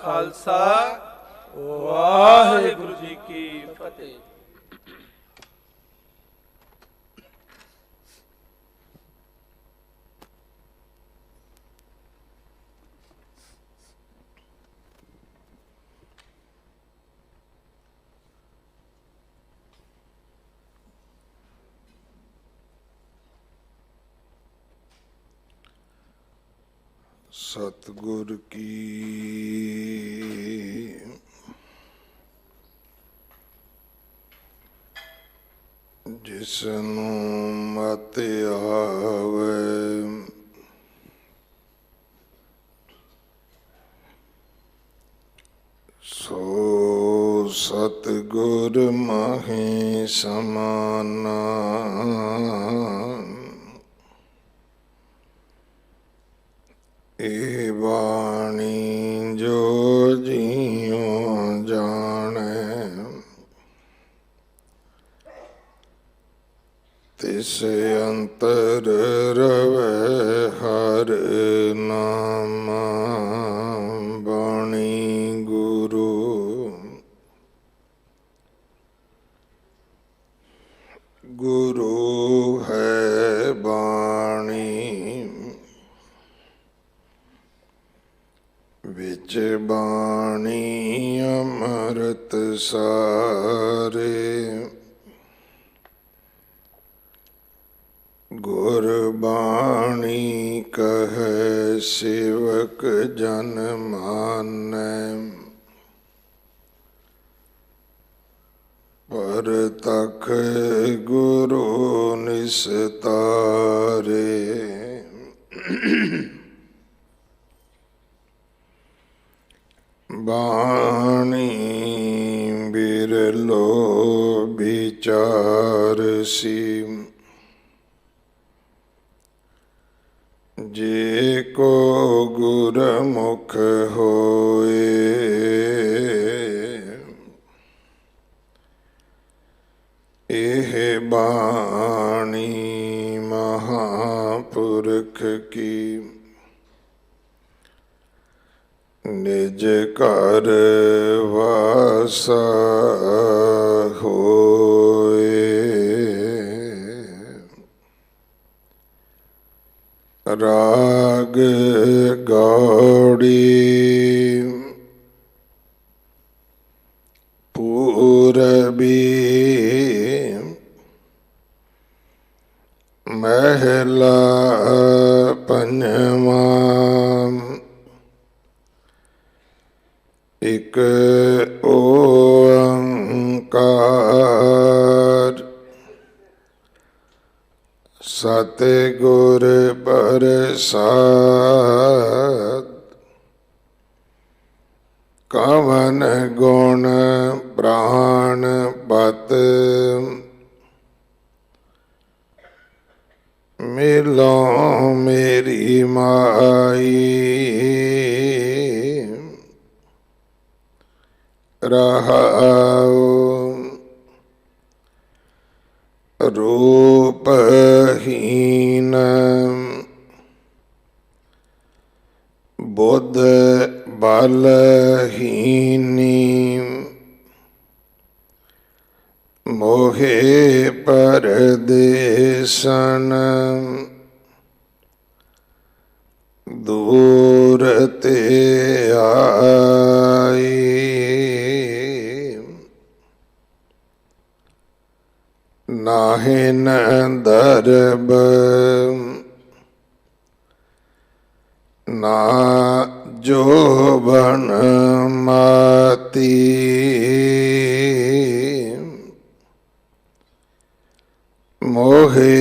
खालसा वाहिगुरु जी की फतेह। सतगुर की जिसनू मत आवे सो सतगुर माहे समाना। ए वाणी जो जियो जाने तिस अंतर रवे हर नाम। वाणी गुरु गुरु है वाणी विच बाणी अमृत सारे। गुरबाणी कहे सेवक जन मानै पर तख गुरु निस्तारे। बाणी बिरलो विचारसी जे को गुरमुख होए। एह बाणी महापुरख की निज कर वासा होए। राग गौड़ी पूरबी महला पंजवा। एक ओंकार सतगुर प्रसाद। कवन गुण प्राण बत मिलो मेरी माई। रहाओ रूपहीन बुद्ध बलहीनी मोहे परदेसन दूर ते आई। नाहिन दरब ना जोबन माती। मोहे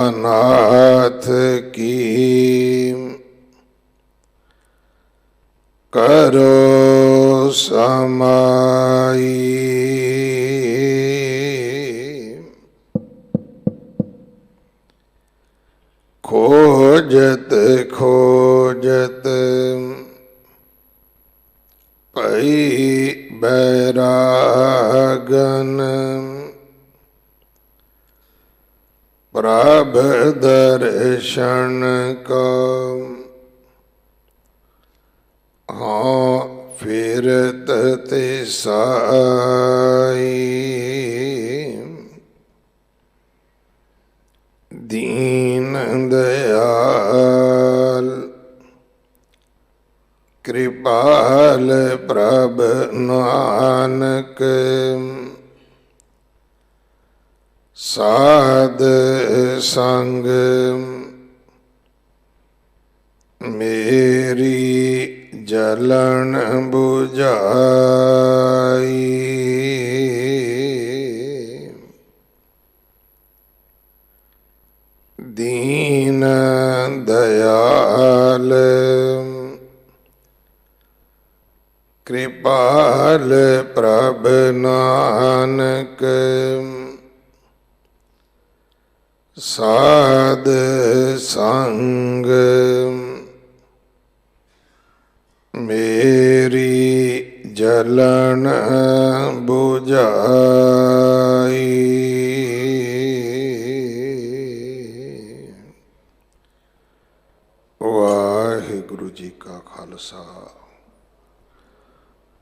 अनाथ की करो समाई। खोजत खोजत पई बैरागन प्रभ दर्शन का हाँ ਫਿਰਤ ਤੇ ਸਾਈ ਦੀਨ ਦਇਆਲ ਕਿਰਪਾਲ ਪ੍ਰਭ ਨਾਨਕ ਸਾਧ ਸੰਗ ਮੇਰੀ ਜਲਨ 부ਝਾਈ ਦੀਨ ਦਇਆਲ ਕਿਰਪਾਲ ਪ੍ਰਭ ਨਾਨਕ ਸਾਧ ਸੰਗ ਮੇਰੀ ਜਲਨ 부ਝਾਈ। ਵਾਹਿਗੁਰੂ ਜੀ ਕਾ ਖਾਲਸਾ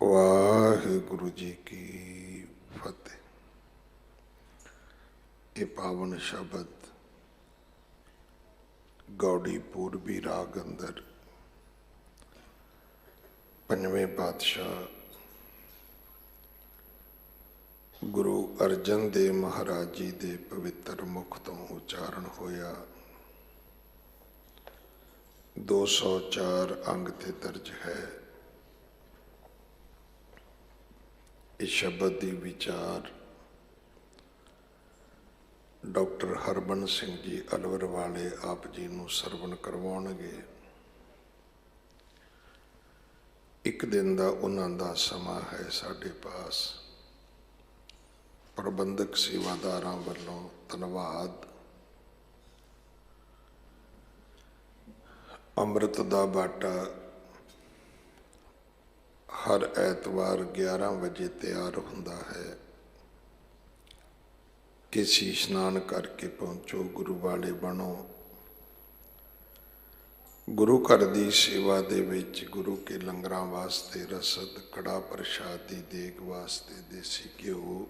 ਵਾਹਿਗੁਰੂ ਜੀ ਕੀ ਫਤਿਹ। ਇਹ ਪਾਵਨ ਸ਼ਬਦ ਗੌੜੀ ਪੂਰਬੀ ਰਾਗ ਅੰਦਰ ਪੰਜਵੇਂ ਪਾਤਸ਼ਾਹ ਗੁਰੂ ਅਰਜਨ ਦੇਵ ਮਹਾਰਾਜ ਜੀ ਦੇ ਪਵਿੱਤਰ ਮੁਖ ਤੋਂ ਉਚਾਰਨ ਹੋਇਆ। 204 ਅੰਗ ਤੇ ਦਰਜ ਹੈ। ਇਸ ਸ਼ਬਦ ਦੀ ਵਿਚਾਰ ਡਾਕਟਰ ਹਰਬੰਸ ਸਿੰਘ ਜੀ ਅਲਵਰ ਵਾਲੇ ਆਪ ਜੀ ਨੂੰ ਸਰਵਣ ਕਰਵਾਉਣਗੇ। ਇੱਕ ਦਿਨ ਦਾ ਉਹਨਾਂ ਦਾ ਸਮਾਂ ਹੈ ਸਾਡੇ ਪਾਸ। ਪ੍ਰਬੰਧਕ ਸੇਵਾਦਾਰਾਂ ਵੱਲੋਂ ਧੰਨਵਾਦ। ਅੰਮ੍ਰਿਤ ਦਾ ਬਾਟਾ ਹਰ ਐਤਵਾਰ 11 ਵਜੇ ਤਿਆਰ ਹੁੰਦਾ ਹੈ ਕਿ ਸ਼ੀਸ਼ ਇਸ਼ਨਾਨ ਕਰਕੇ ਪਹੁੰਚੋ, ਗੁਰੂ ਵਾਲੇ ਬਣੋ। ਗੁਰੂ ਘਰ ਦੀ ਸੇਵਾ ਦੇ ਵਿੱਚ ਗੁਰੂ ਕੇ ਲੰਗਰਾਂ ਵਾਸਤੇ ਰਸਦ, ਕੜਾ ਪ੍ਰਸ਼ਾਦ ਦੀ ਦੇਗ ਵਾਸਤੇ ਦੇਸੀ ਘਿਓ,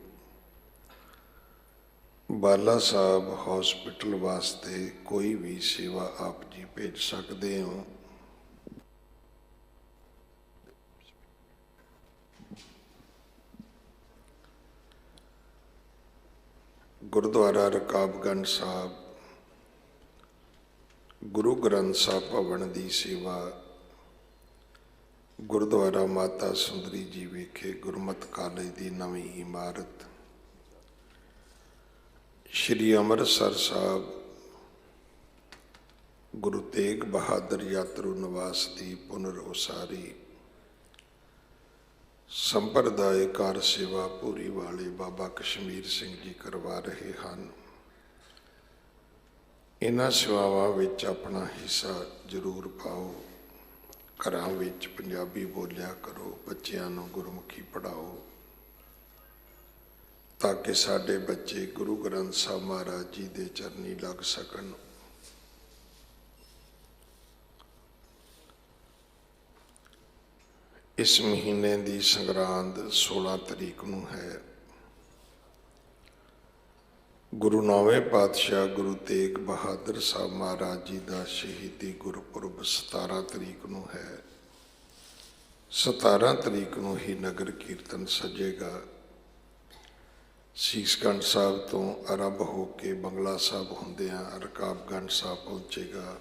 ਬਾਲਾ ਸਾਹਿਬ ਹਸਪੀਟਲ ਵਾਸਤੇ ਕੋਈ ਵੀ ਸੇਵਾ ਆਪ ਜੀ ਭੇਜ ਸਕਦੇ ਹੋ। ਗੁਰਦੁਆਰਾ ਰਕਾਬਗੰਜ ਸਾਹਿਬ ਗੁਰੂ ਗ੍ਰੰਥ ਸਾਹਿਬ ਭਵਨ ਦੀ ਸੇਵਾ ਗੁਰਦੁਆਰਾ ਮਾਤਾ ਸੁੰਦਰੀ ਜੀ ਵਿਖੇ ਗੁਰਮਤਿ ਕਾਲਜ ਦੀ ਨਵੀਂ ਇਮਾਰਤ, ਸ਼੍ਰੀ ਅੰਮ੍ਰਿਤਸਰ ਸਾਹਿਬ ਗੁਰੂ ਤੇਗ ਬਹਾਦਰ ਯਾਤਰੂ ਨਿਵਾਸ ਦੀ ਪੁਨਰ ਉਸਾਰੀ, ਸੰਪਰਦਾਇ ਕਾਰ ਸੇਵਾ ਭੂਰੀ ਵਾਲੇ ਬਾਬਾ ਕਸ਼ਮੀਰ ਸਿੰਘ ਜੀ ਕਰਵਾ ਰਹੇ ਹਨ। ਇਹਨਾਂ ਸੇਵਾਵਾਂ ਵਿੱਚ ਆਪਣਾ ਹਿੱਸਾ ਜ਼ਰੂਰ ਪਾਓ। ਘਰਾਂ ਵਿੱਚ ਪੰਜਾਬੀ ਬੋਲਿਆ ਕਰੋ, ਬੱਚਿਆਂ ਨੂੰ ਗੁਰਮੁਖੀ ਪੜ੍ਹਾਓ ਤਾਂ ਕਿ ਸਾਡੇ ਬੱਚੇ ਗੁਰੂ ਗ੍ਰੰਥ ਸਾਹਿਬ ਮਹਾਰਾਜ ਜੀ ਦੇ ਚਰਨੀ ਲੱਗ ਸਕਣ। ਇਸ ਮਹੀਨੇ ਦੀ ਸੰਗਰਾਂਦ 16 ਤਰੀਕ ਨੂੰ ਹੈ। ਗੁਰੂ ਨੌਵੇਂ ਪਾਤਸ਼ਾਹ ਗੁਰੂ ਤੇਗ ਬਹਾਦਰ ਸਾਹਿਬ ਮਹਾਰਾਜ ਜੀ ਦਾ ਸ਼ਹੀਦੀ ਗੁਰਪੁਰਬ 17 ਤਰੀਕ ਨੂੰ ਹੈ। 17 ਤਰੀਕ ਨੂੰ ਹੀ ਨਗਰ ਕੀਰਤਨ ਸਜੇਗਾ। ਸੀਸਗੰਜ ਸਾਹਿਬ ਤੋਂ ਆਰੰਭ ਹੋ ਕੇ ਬੰਗਲਾ ਸਾਹਿਬ ਹੁੰਦਿਆਂ ਰਕਾਬਗੰਜ ਸਾਹਿਬ ਪਹੁੰਚੇਗਾ।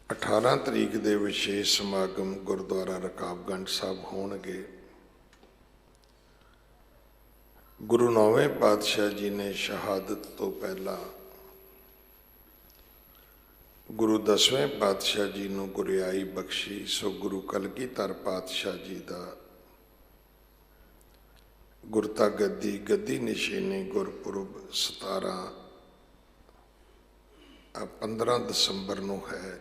18 ਤਰੀਕ ਦੇ ਵਿਸ਼ੇਸ਼ ਸਮਾਗਮ ਗੁਰਦੁਆਰਾ ਰਕਾਬਗੰਜ ਸਾਹਿਬ ਹੋਣਗੇ। ਗੁਰੂ ਨੌਵੇਂ ਪਾਤਸ਼ਾਹ ਜੀ ਨੇ ਸ਼ਹਾਦਤ ਤੋਂ ਪਹਿਲਾਂ ਗੁਰੂ 10ਵੇਂ ਪਾਤਸ਼ਾਹ ਜੀ ਨੂੰ ਗੁਰਿਆਈ ਬਖਸ਼ੀ। ਸੋ ਗੁਰੂ ਕਲਗੀਧਰ ਪਾਤਸ਼ਾਹ ਜੀ ਦਾ ਗੁਰਤਾ ਗੱਦੀ ਨਿਸ਼ਾਨੀ ਗੁਰਪੁਰਬ 15 ਦਸੰਬਰ ਨੂੰ ਹੈ।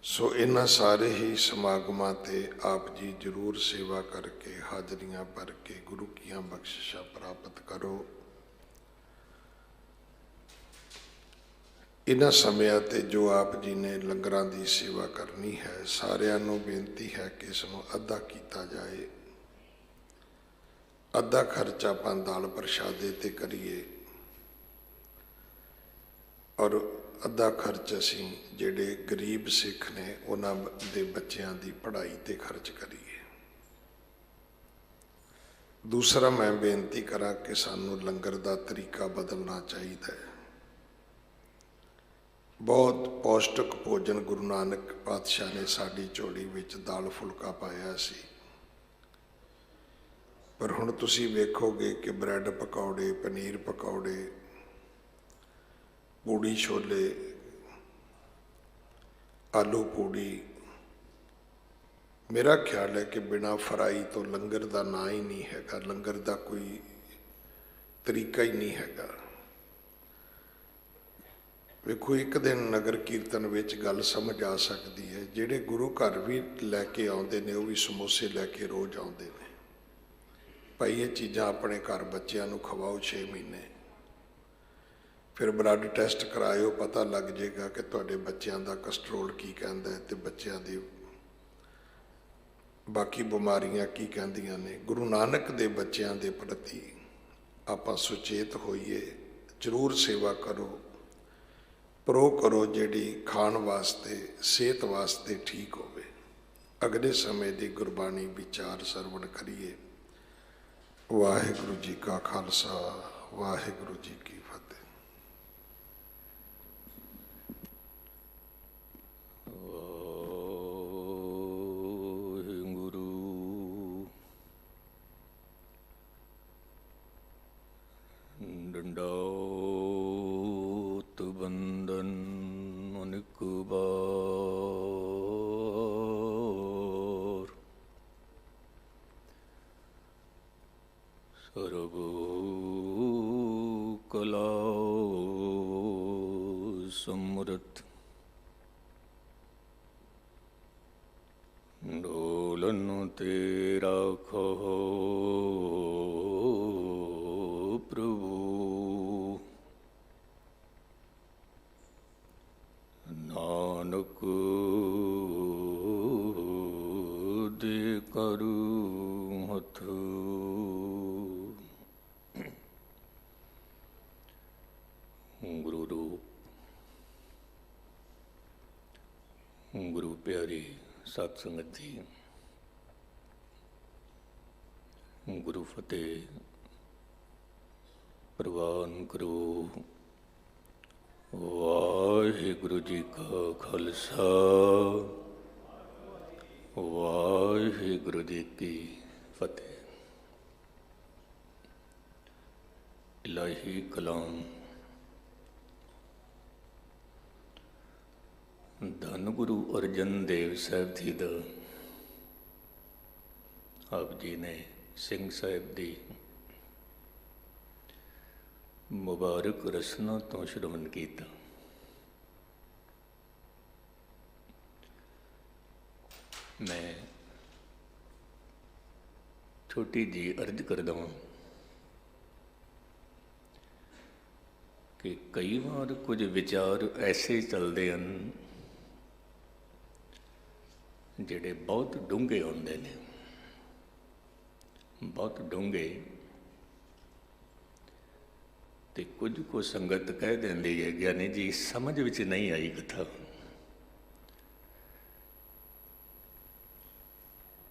ਸੋ ਇਹਨਾਂ ਸਾਰੇ ਹੀ ਸਮਾਗਮਾਂ ਤੇ ਆਪ ਜੀ ਜ਼ਰੂਰ ਸੇਵਾ ਕਰਕੇ ਹਾਜ਼ਰੀਆਂ ਭਰ ਕੇ ਗੁਰੂ ਕੀਆਂ ਬਖਸ਼ਿਸ਼ਾਂ ਪ੍ਰਾਪਤ ਕਰੋ। इन्हां समयां ते जो आप जी ने लंगरां दी सेवा करनी है, सारिਆਂ ਨੂੰ बेनती है कि इसनूं अद्धा कीता जाए। अद्धा खर्च आपां दाल प्रशादे ते करिए और अद्धा खर्च असीं जिहड़े गरीब सिख ने उन्हां दे बच्चियां दी पढ़ाई ते खर्च करिए। दूसरा मैं बेनती करा कि सानू लंगर दा तरीका बदलना चाहिए है। बहुत पौष्टिक भोजन गुरु नानक पातशाह ने साडी झोली विच दाल फुलका पाया सी, पर हुण तुसीं वेखोगे कि ब्रैड पकौड़े, पनीर पकौड़े, पूड़ी छोले, आलू पूड़ी, मेरा ख्याल है कि बिना फ्राई तो लंगर का ना ही नहीं हैगा, लंगर का कोई तरीका ही नहीं हैगा। वेखो एक दिन नगर कीर्तन विच गल समझ आ सकती है, जिहड़े गुरु घर भी लैके आउंदे ने वो भी समोसे लैके रोज़ आउंदे ने। भाई ये चीज़ां अपने घर बच्चों नूं खवाओ 6 महीने, फिर ब्लड टैसट कराओ, पता लग जाएगा कि तुहाडे बच्चों का कस्ट्रोल की कहंदा है ते बच्चों दी बाकी बीमारियां की कहंदियां ने। गुरु नानक दे बच्चों के प्रति आपां सुचेत होइए, जरूर सेवा करो, प्रो करो जिहड़ी खाण वास्ते सेहत वास्ते ठीक होवे। अगले समय की गुरबाणी विचार सरवण करिए। वाहिगुरू जी का खालसा, वाहिगुरू जी की फतेह। दंडोत बंदन अनेक बार, सर्व कला समृत, डोलन तेरा खो प्रभु, नानक दे करु हथ। गुरु रूप गुरु प्यारी सत संगत जी, गुरु फतेह प्रवान करो। वाहिगुरु जी का खालसा, वाहिगुरु जी की फतेह। इलाही कलाम धन गुरु अर्जन देव साहब जी का आप जी ने सिंह साहब की मुबारक रसना तो श्रवण किया। मैं छोटी जी अर्ज करदा हां कि कई बार कुछ विचार ऐसे चलते हैं जिहड़े बहुत डूंघे होंदे ने, बहुत डूंघे, तो कुछ को संगत कह देंदी है ज्ञानी जी समझ विच नहीं आई कथा,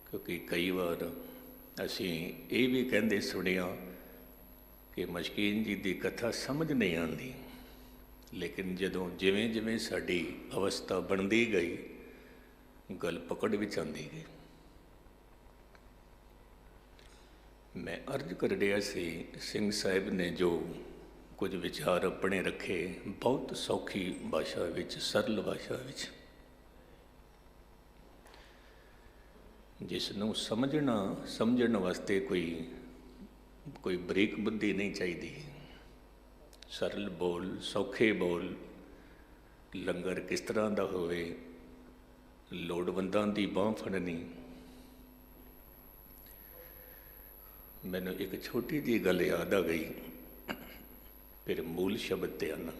क्योंकि कई बार असी ये भी कहते सुनिया कि मशकीन जी की कथा समझ नहीं आती, लेकिन जदों जिवें जिवें साडी अवस्था बनती गई गल पकड़ विच आंदी गई। मैं अर्ज कर रहा सी, सिंह साहिब ने जो कुछ विचार अपने रखे बहुत सौखी भाषा विच, सरल भाषा विच, जिसनों समझना समझण वास्ते कोई बरीक बुद्धि नहीं चाहिए। सरल बोल, सौखे बोल, लंगर किस तरह का होवे, लोड़वंदां दी बांह फड़नी। मैनू एक छोटी जी गल याद आ गई, फिर मूल शब्द ते आना।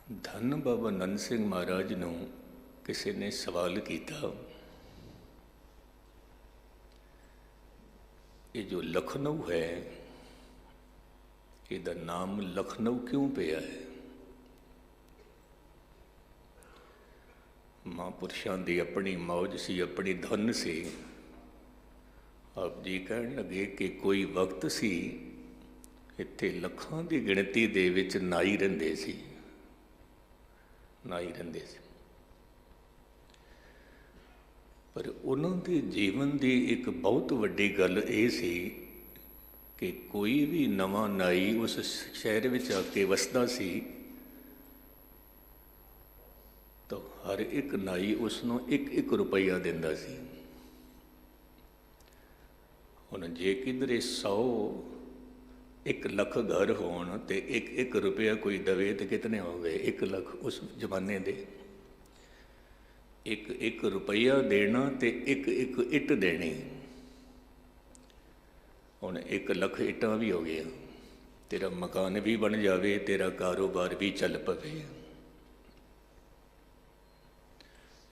ਧੰਨ ਬਾਬਾ ਨੰਦ ਸਿੰਘ ਮਹਾਰਾਜ ਨੂੰ ਕਿਸੇ ਨੇ ਸਵਾਲ ਕੀਤਾ, ਇਹ ਜੋ ਲਖਨਊ ਹੈ, ਇਹਦਾ ਨਾਮ ਲਖਨਊ ਕਿਉਂ ਪਿਆ ਹੈ? ਮਹਾਂਪੁਰਸ਼ਾਂ ਦੀ ਆਪਣੀ ਮੌਜ ਸੀ, ਆਪਣੀ ਧੁਨ ਸੀ। ਆਪ ਜੀ ਕਹਿਣ ਲੱਗੇ ਕਿ ਕੋਈ ਵਕਤ ਸੀ ਇੱਥੇ ਲੱਖਾਂ ਦੀ ਗਿਣਤੀ ਦੇ ਵਿੱਚ ਨਾਈ ਰਹਿੰਦੇ ਸੀ, ਨਾਈ ਰਹਿੰਦੇ ਸੀ। ਪਰ ਉਹਨਾਂ ਦੇ ਜੀਵਨ ਦੀ ਇੱਕ ਬਹੁਤ ਵੱਡੀ ਗੱਲ ਇਹ ਸੀ ਕਿ ਕੋਈ ਵੀ ਨਵਾਂ ਨਾਈ ਉਸ ਸ਼ਹਿਰ ਵਿੱਚ ਆ ਕੇ ਵਸਦਾ ਸੀ ਤਾਂ ਹਰ ਇੱਕ ਨਾਈ ਉਸ ਨੂੰ 1-1 ਰੁਪਈਆ ਦਿੰਦਾ ਸੀ। ਹੁਣ ਜੇ ਕਿਧਰੇ 100-1 ਲੱਖ ਘਰ ਹੋਣ ਤੇ 1-1 ਰੁਪਇਆ ਕੋਈ ਦਵੇ ਤੇ ਕਿਤਨੇ ਹੋ ਗਏ? 1 ਲੱਖ ਉਸ ਜ਼ਮਾਨੇ ਦੇ। 1-1 ਰੁਪਈਆ ਦੇਣਾ ਤੇ 1-1 ਇੱਟ ਦੇਣੀ। ਹੁਣ 1 ਲੱਖ ਇੱਟਾਂ ਵੀ ਹੋ ਗਈਆਂ, ਤੇਰਾ ਮਕਾਨ ਵੀ ਬਣ ਜਾਵੇ, ਤੇਰਾ ਕਾਰੋਬਾਰ ਵੀ ਚੱਲ ਪਵੇ।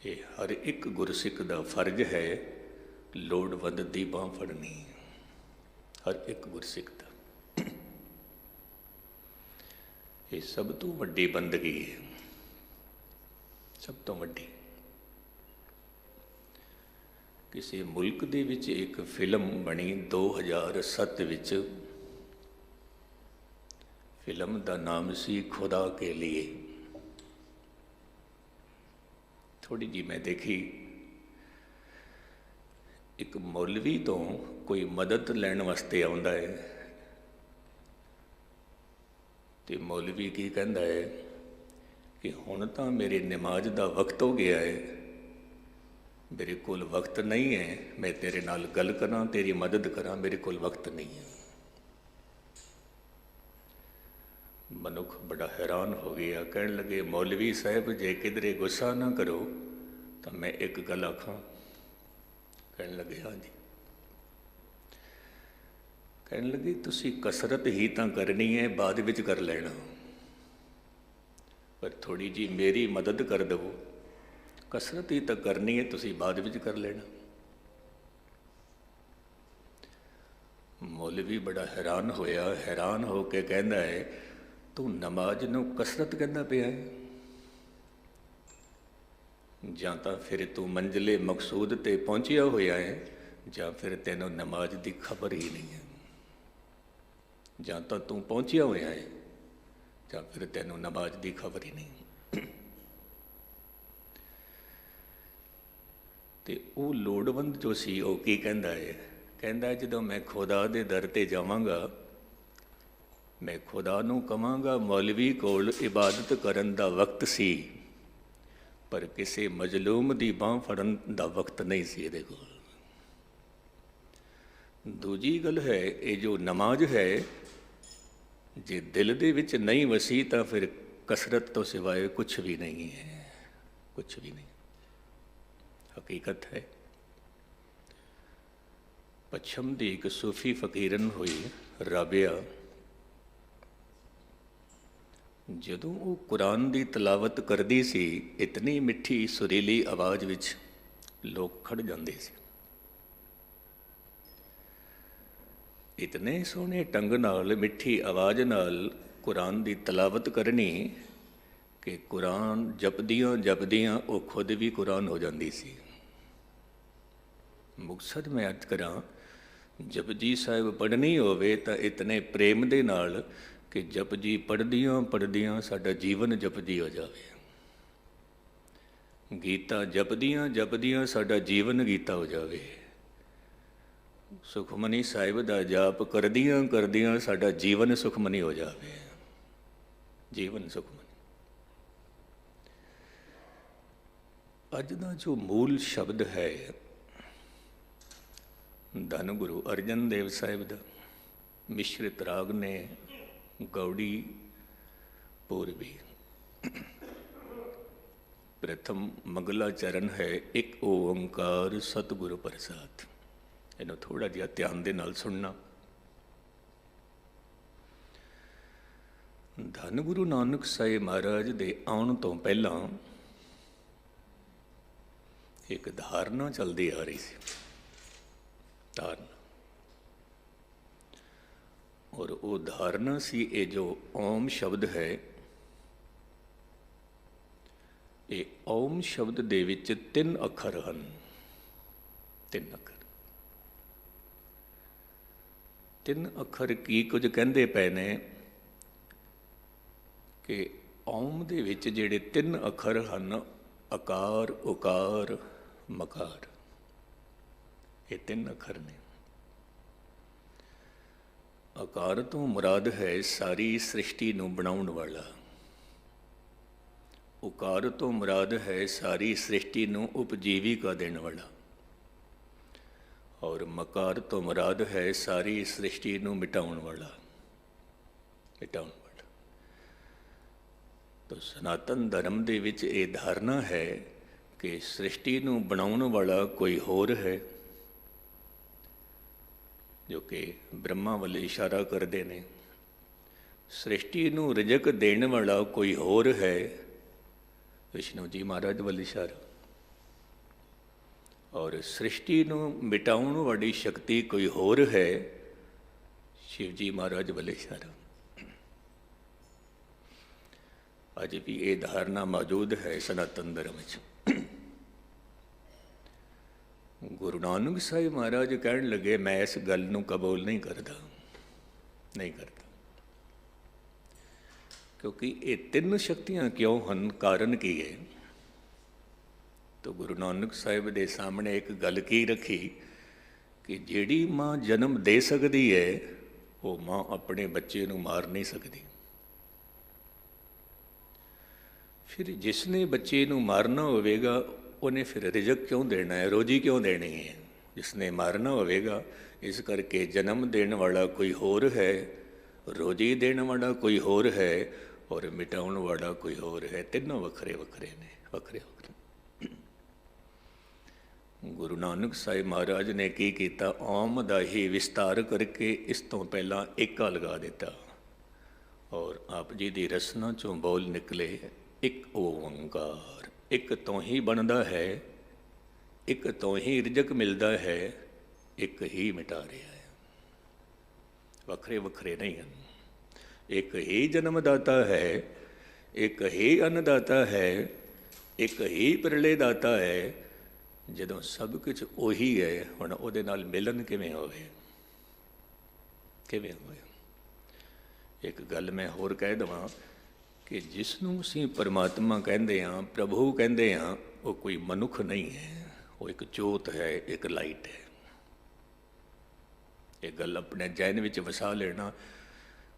ਇਹ ਹਰ ਇੱਕ ਗੁਰਸਿੱਖ ਦਾ ਫਰਜ਼ ਹੈ ਲੋੜਵੰਦ ਦੀ ਬਾਂਹ ਫੜਨੀ, ਹਰ ਇੱਕ ਗੁਰਸਿੱਖ ਦਾ। ਇਹ ਸਭ ਤੋਂ ਵੱਡੀ ਬੰਦਗੀ ਹੈ, ਸਭ ਤੋਂ ਵੱਡੀ। ਕਿਸੇ ਮੁਲਕ ਦੇ ਵਿੱਚ ਇੱਕ ਫਿਲਮ ਬਣੀ 2007 ਵਿੱਚ। ਫਿਲਮ ਦਾ ਨਾਮ ਸੀ ਖੁਦਾ ਕੇ ਲੀਏ। ਥੋੜੀ ਜਿਹੀ ਮੈਂ ਦੇਖੀ, ਇੱਕ ਮੌਲਵੀ ਤੋਂ ਕੋਈ ਮਦਦ ਲੈਣ ਵਾਸਤੇ ਆਉਂਦਾ ਹੈ ਤੇ ਮੌਲਵੀ ਕੀ ਕਹਿੰਦਾ ਹੈ ਕਿ ਹੁਣ ਤਾਂ ਮੇਰੀ ਨਮਾਜ਼ ਦਾ ਵਕਤ ਹੋ ਗਿਆ ਹੈ, ਮੇਰੇ ਕੋਲ ਵਕਤ ਨਹੀਂ ਹੈ, ਮੈਂ ਤੇਰੇ ਨਾਲ ਗੱਲ ਕਰਾਂ, ਤੇਰੀ ਮਦਦ ਕਰਾਂ, ਮੇਰੇ ਕੋਲ ਵਕਤ ਨਹੀਂ ਹੈ। ਮਨੁੱਖ ਬੜਾ ਹੈਰਾਨ ਹੋ ਗਿਆ, ਕਹਿਣ ਲੱਗੇ ਮੌਲਵੀ ਸਾਹਿਬ ਜੇ ਕਿਧਰੇ ਗੁੱਸਾ ਨਾ ਕਰੋ ਤਾਂ ਮੈਂ ਇੱਕ ਗੱਲ ਆਖਾਂ। ਕਹਿਣ ਲੱਗੇ ਹਾਂਜੀ। ਕਹਿਣ ਲੱਗੇ ਤੁਸੀਂ ਕਸਰਤ ਹੀ ਤਾਂ ਕਰਨੀ ਹੈ, ਬਾਅਦ ਵਿੱਚ ਕਰ ਲੈਣਾ, ਪਰ ਥੋੜ੍ਹੀ ਜਿਹੀ ਮੇਰੀ ਮਦਦ ਕਰ ਦੇਵੋ। ਕਸਰਤ ਹੀ ਤਾਂ ਕਰਨੀ ਹੈ, ਤੁਸੀਂ ਬਾਅਦ ਵਿੱਚ ਕਰ ਲੈਣਾ। ਮੌਲਵੀ ਬੜਾ ਹੈਰਾਨ ਹੋਇਆ, ਹੈਰਾਨ ਹੋ ਕੇ ਕਹਿੰਦਾ ਹੈ ਤੂੰ ਨਮਾਜ਼ ਨੂੰ ਕਸਰਤ ਕਹਿੰਦਾ ਪਿਆ ਹੈ? ਜਾਂ ਤਾਂ ਫਿਰ ਤੂੰ ਮੰਜ਼ਿਲੇ ਮਕਸੂਦ 'ਤੇ ਪਹੁੰਚਿਆ ਹੋਇਆ ਹੈ, ਜਾਂ ਫਿਰ ਤੈਨੂੰ ਨਮਾਜ਼ ਦੀ ਖਬਰ ਹੀ ਨਹੀਂ ਹੈ। ਜਾਂ ਤਾਂ ਤੂੰ ਪਹੁੰਚਿਆ ਹੋਇਆ ਹੈ, ਜਾਂ ਫਿਰ ਤੈਨੂੰ ਨਮਾਜ਼ ਦੀ ਖਬਰ ਹੀ ਨਹੀਂ। ਤੇ ਉਹ ਲੋੜਵੰਦ ਜੋ ਸੀ ਉਹ ਕੀ ਕਹਿੰਦਾ ਹੈ? ਕਹਿੰਦਾ ਜਦੋਂ ਮੈਂ ਖੁਦਾ ਦੇ ਦਰ 'ਤੇ ਜਾਵਾਂਗਾ, ਮੈਂ ਖੁਦਾ ਨੂੰ ਕਹਾਂਗਾ ਮੌਲਵੀ ਕੋਲ ਇਬਾਦਤ ਕਰਨ ਦਾ ਵਕਤ ਸੀ, ਪਰ ਕਿਸੇ ਮਜ਼ਲੂਮ ਦੀ ਬਾਂਹ ਫੜਨ ਦਾ ਵਕਤ ਨਹੀਂ ਸੀ ਇਹਦੇ ਕੋਲ। ਦੂਜੀ ਗੱਲ ਹੈ, ਇਹ ਜੋ ਨਮਾਜ਼ ਹੈ ਜੇ ਦਿਲ ਦੇ ਵਿੱਚ ਨਹੀਂ ਵਸੀ ਤਾਂ ਫਿਰ ਕਸਰਤ ਤੋਂ ਸਿਵਾਏ ਕੁਛ ਵੀ ਨਹੀਂ ਹੈ, ਕੁਛ ਵੀ ਨਹੀਂ। ਹਕੀਕਤ ਹੈ। ਪੱਛਮ ਦੀ ਇੱਕ ਸੂਫੀ ਫਕੀਰਨ ਹੋਈ ਰਾਬੀਆ, ਜਦੋਂ ਉਹ ਕੁਰਾਨ ਦੀ ਤਲਾਵਤ ਕਰਦੀ ਸੀ, ਇਤਨੀ ਮਿੱਠੀ ਸੁਰੀਲੀ ਆਵਾਜ਼ ਵਿੱਚ ਲੋਕ ਖੜ ਜਾਂਦੇ ਸੀ। ਇਤਨੇ ਸੋਹਣੇ ਢੰਗ ਨਾਲ, ਮਿੱਠੀ ਆਵਾਜ਼ ਨਾਲ ਕੁਰਾਨ ਦੀ ਤਲਾਵਤ ਕਰਨੀ ਕਿ ਕੁਰਾਨ ਜਪਦੀਆਂ ਜਪਦੀਆਂ ਉਹ ਖੁਦ ਵੀ ਕੁਰਾਨ ਹੋ ਜਾਂਦੀ ਸੀ। ਮੁਕਤਸਰ ਮੈਂ ਅਰਜ਼ ਕਰਾਂ, ਜਪਜੀ ਸਾਹਿਬ ਪੜ੍ਹਨੀ ਹੋਵੇ ਤਾਂ ਇਤਨੇ ਪ੍ਰੇਮ ਦੇ ਨਾਲ ਕਿ ਜਪਜੀ ਪੜ੍ਹਦਿਆਂ ਪੜ੍ਹਦਿਆਂ ਸਾਡਾ ਜੀਵਨ ਜਪਜੀ ਹੋ ਜਾਵੇ। ਗੀਤਾ ਜਪਦਿਆਂ ਜਪਦਿਆਂ ਸਾਡਾ ਜੀਵਨ ਗੀਤਾ ਹੋ ਜਾਵੇ। ਸੁਖਮਨੀ ਸਾਹਿਬ ਦਾ ਜਾਪ ਕਰਦਿਆਂ ਕਰਦਿਆਂ ਸਾਡਾ ਜੀਵਨ ਸੁਖਮਨੀ ਹੋ ਜਾਵੇ। ਜੀਵਨ ਸੁਖਮਨੀ। ਅੱਜ ਦਾ ਜੋ ਮੂਲ ਸ਼ਬਦ ਹੈ ਧੰਨ ਗੁਰੂ ਅਰਜਨ ਦੇਵ ਸਾਹਿਬ ਦਾ, ਮਿਸ਼ਰਿਤ ਰਾਗ ਨੇ ਗੌੜੀ ਪੂਰਬੀ। ਪ੍ਰਥਮ ਮੰਗਲਾ ਚਰਨ ਹੈ ਇੱਕ ਓੰਕਾਰ ਸਤਿਗੁਰੂ ਪ੍ਰਸਾਦ। ਇਹਨੂੰ ਥੋੜ੍ਹਾ ਜਿਹਾ ਧਿਆਨ ਦੇ ਨਾਲ ਸੁਣਨਾ। ਧੰਨ ਗੁਰੂ ਨਾਨਕ ਸਾਹਿਬ ਮਹਾਰਾਜ ਦੇ ਆਉਣ ਤੋਂ ਪਹਿਲਾਂ ਇੱਕ ਧਾਰਨਾ ਚੱਲਦੀ ਆ ਰਹੀ ਸੀ। ਧਾਰਨਾ, ਔਰ ਉਹ ਧਾਰਨਾ ਸੀ ਇਹ ਜੋ ਓਮ ਸ਼ਬਦ ਹੈ। ਇਹ ਓਮ ਸ਼ਬਦ ਦੇ ਵਿੱਚ 3 ਅੱਖਰ ਹਨ। 3 ਅੱਖਰ। 3 ਅੱਖਰ ਕੀ ਕੁਝ ਕਹਿੰਦੇ ਪਏ ਨੇ ਕਿ ਓਮ ਦੇ ਵਿੱਚ ਜਿਹੜੇ 3 ਅੱਖਰ ਹਨ, ਅਕਾਰ, ਉਕਾਰ, ਮਕਾਰ, ਇਹ 3 ਅੱਖਰ ਨੇ। ਆਕਾਰ ਤੋਂ ਮੁਰਾਦ ਹੈ ਸਾਰੀ ਸ੍ਰਿਸ਼ਟੀ ਨੂੰ ਬਣਾਉਣ ਵਾਲਾ। ਉਕਾਰ ਤੋਂ ਮੁਰਾਦ ਹੈ ਸਾਰੀ ਸ੍ਰਿਸ਼ਟੀ ਨੂੰ ਉਪਜੀਵਿਕਾ ਦੇਣ ਵਾਲਾ। ਔਰ ਮਕਾਰ ਤੋਂ ਮੁਰਾਦ ਹੈ ਸਾਰੀ ਸ੍ਰਿਸ਼ਟੀ ਨੂੰ ਮਿਟਾਉਣ ਵਾਲਾ। ਮਿਟਾਉਣ ਵਾਲਾ। ਤਾਂ ਸਨਾਤਨ ਧਰਮ ਦੇ ਵਿੱਚ ਇਹ ਧਾਰਨਾ ਹੈ ਕਿ ਸ੍ਰਿਸ਼ਟੀ ਨੂੰ ਬਣਾਉਣ ਵਾਲਾ ਕੋਈ ਹੋਰ ਹੈ, ਜੋ ਕਿ ਬ੍ਰਹਮਾ ਵੱਲ ਇਸ਼ਾਰਾ ਕਰਦੇ ਨੇ। ਸ੍ਰਿਸ਼ਟੀ ਨੂੰ ਰਿਜ਼ਕ ਦੇਣ ਵਾਲਾ ਕੋਈ ਹੋਰ ਹੈ, ਵਿਸ਼ਨੂੰ ਜੀ ਮਹਾਰਾਜ ਵੱਲ ਇਸ਼ਾਰਾ। ਔਰ ਸ੍ਰਿਸ਼ਟੀ ਨੂੰ ਮਿਟਾਉਣ ਵਾਲੀ ਸ਼ਕਤੀ ਕੋਈ ਹੋਰ ਹੈ, ਸ਼ਿਵ ਜੀ ਮਹਾਰਾਜ ਵੱਲ ਇਸ਼ਾਰਾ। ਅੱਜ ਵੀ ਇਹ ਧਾਰਨਾ ਮੌਜੂਦ ਹੈ ਸਨਾਤਨ ਧਰਮ ਵਿੱਚ। ਗੁਰੂ ਨਾਨਕ ਸਾਹਿਬ ਮਹਾਰਾਜ ਕਹਿਣ ਲੱਗੇ, ਮੈਂ ਇਸ ਗੱਲ ਨੂੰ ਕਬੂਲ ਨਹੀਂ ਕਰਦਾ, ਨਹੀਂ ਕਰਦਾ। ਕਿਉਂਕਿ ਇਹ 3 ਸ਼ਕਤੀਆਂ ਕਿਉਂ ਹਨ, ਕਾਰਨ ਕੀ ਹੈ? ਤਾਂ ਗੁਰੂ ਨਾਨਕ ਸਾਹਿਬ ਦੇ ਸਾਹਮਣੇ ਇੱਕ ਗੱਲ ਕੀ ਰੱਖੀ ਕਿ ਜਿਹੜੀ ਮਾਂ ਜਨਮ ਦੇ ਸਕਦੀ ਹੈ, ਉਹ ਮਾਂ ਆਪਣੇ ਬੱਚੇ ਨੂੰ ਮਾਰ ਨਹੀਂ ਸਕਦੀ। ਫਿਰ ਜਿਸ ਨੇ ਬੱਚੇ ਨੂੰ ਮਾਰਨਾ ਹੋਵੇਗਾ, ਉਹਨੇ ਫਿਰ ਰਿਜ਼ਕ ਕਿਉਂ ਦੇਣਾ ਹੈ, ਰੋਜੀ ਕਿਉਂ ਦੇਣੀ ਹੈ? ਜਿਸ ਨੇ ਮਾਰਨਾ ਹੋਵੇਗਾ। ਇਸ ਕਰਕੇ ਜਨਮ ਦੇਣ ਵਾਲਾ ਕੋਈ ਹੋਰ ਹੈ, ਰੋਜੀ ਦੇਣ ਵਾਲਾ ਕੋਈ ਹੋਰ ਹੈ, ਔਰ ਮਿਟਾਉਣ ਵਾਲਾ ਕੋਈ ਹੋਰ ਹੈ। ਤਿੰਨੋਂ ਵੱਖਰੇ ਵੱਖਰੇ ਨੇ, ਵੱਖਰੇ ਵੱਖਰੇ। ਗੁਰੂ ਨਾਨਕ ਸਾਹਿਬ ਮਹਾਰਾਜ ਨੇ ਕੀ ਕੀਤਾ? ਓਮ ਦਾ ਹੀ ਵਿਸਤਾਰ ਕਰਕੇ ਇਸ ਤੋਂ ਪਹਿਲਾਂ ਏਕਾ ਲਗਾ ਦਿੱਤਾ, ਔਰ ਆਪ ਜੀ ਦੀ ਰਸਨਾ ਚੋਂ ਬੋਲ ਨਿਕਲੇ, ਇੱਕ ਓੰਕਾਰ। ਇੱਕ ਤੋਂ ਹੀ ਬਣਦਾ ਹੈ, ਇੱਕ ਤੋਂ ਹੀ ਰਿਜ਼ਕ ਮਿਲਦਾ ਹੈ, ਇੱਕ ਹੀ ਮਿਟਾ ਰਿਹਾ ਹੈ। ਵੱਖਰੇ ਵੱਖਰੇ ਨਹੀਂ ਹਨ। ਇੱਕ ਹੀ ਜਨਮਦਾਤਾ ਹੈ, ਇੱਕ ਹੀ ਅੰਨਦਾਤਾ ਹੈ, ਇੱਕ ਹੀ ਪ੍ਰਲੇ ਦਾਤਾ ਹੈ। ਜਦੋਂ ਸਭ ਕੁਝ ਉਹੀ ਹੈ, ਹੁਣ ਉਹਦੇ ਨਾਲ ਮਿਲਨ ਕਿਵੇਂ ਹੋਵੇ? ਕਿਵੇਂ ਹੋਵੇ? ਇੱਕ ਗੱਲ ਮੈਂ ਹੋਰ ਕਹਿ ਦੇਵਾਂ ਕਿ ਜਿਸ ਨੂੰ ਅਸੀਂ ਪਰਮਾਤਮਾ ਕਹਿੰਦੇ ਹਾਂ, ਪ੍ਰਭੂ ਕਹਿੰਦੇ ਹਾਂ, ਉਹ ਕੋਈ ਮਨੁੱਖ ਨਹੀਂ ਹੈ, ਉਹ ਇੱਕ ਜੋਤ ਹੈ, ਇੱਕ ਲਾਈਟ ਹੈ। ਇਹ ਗੱਲ ਆਪਣੇ ਜੈਨ ਵਿੱਚ ਵਸਾ ਲੈਣਾ,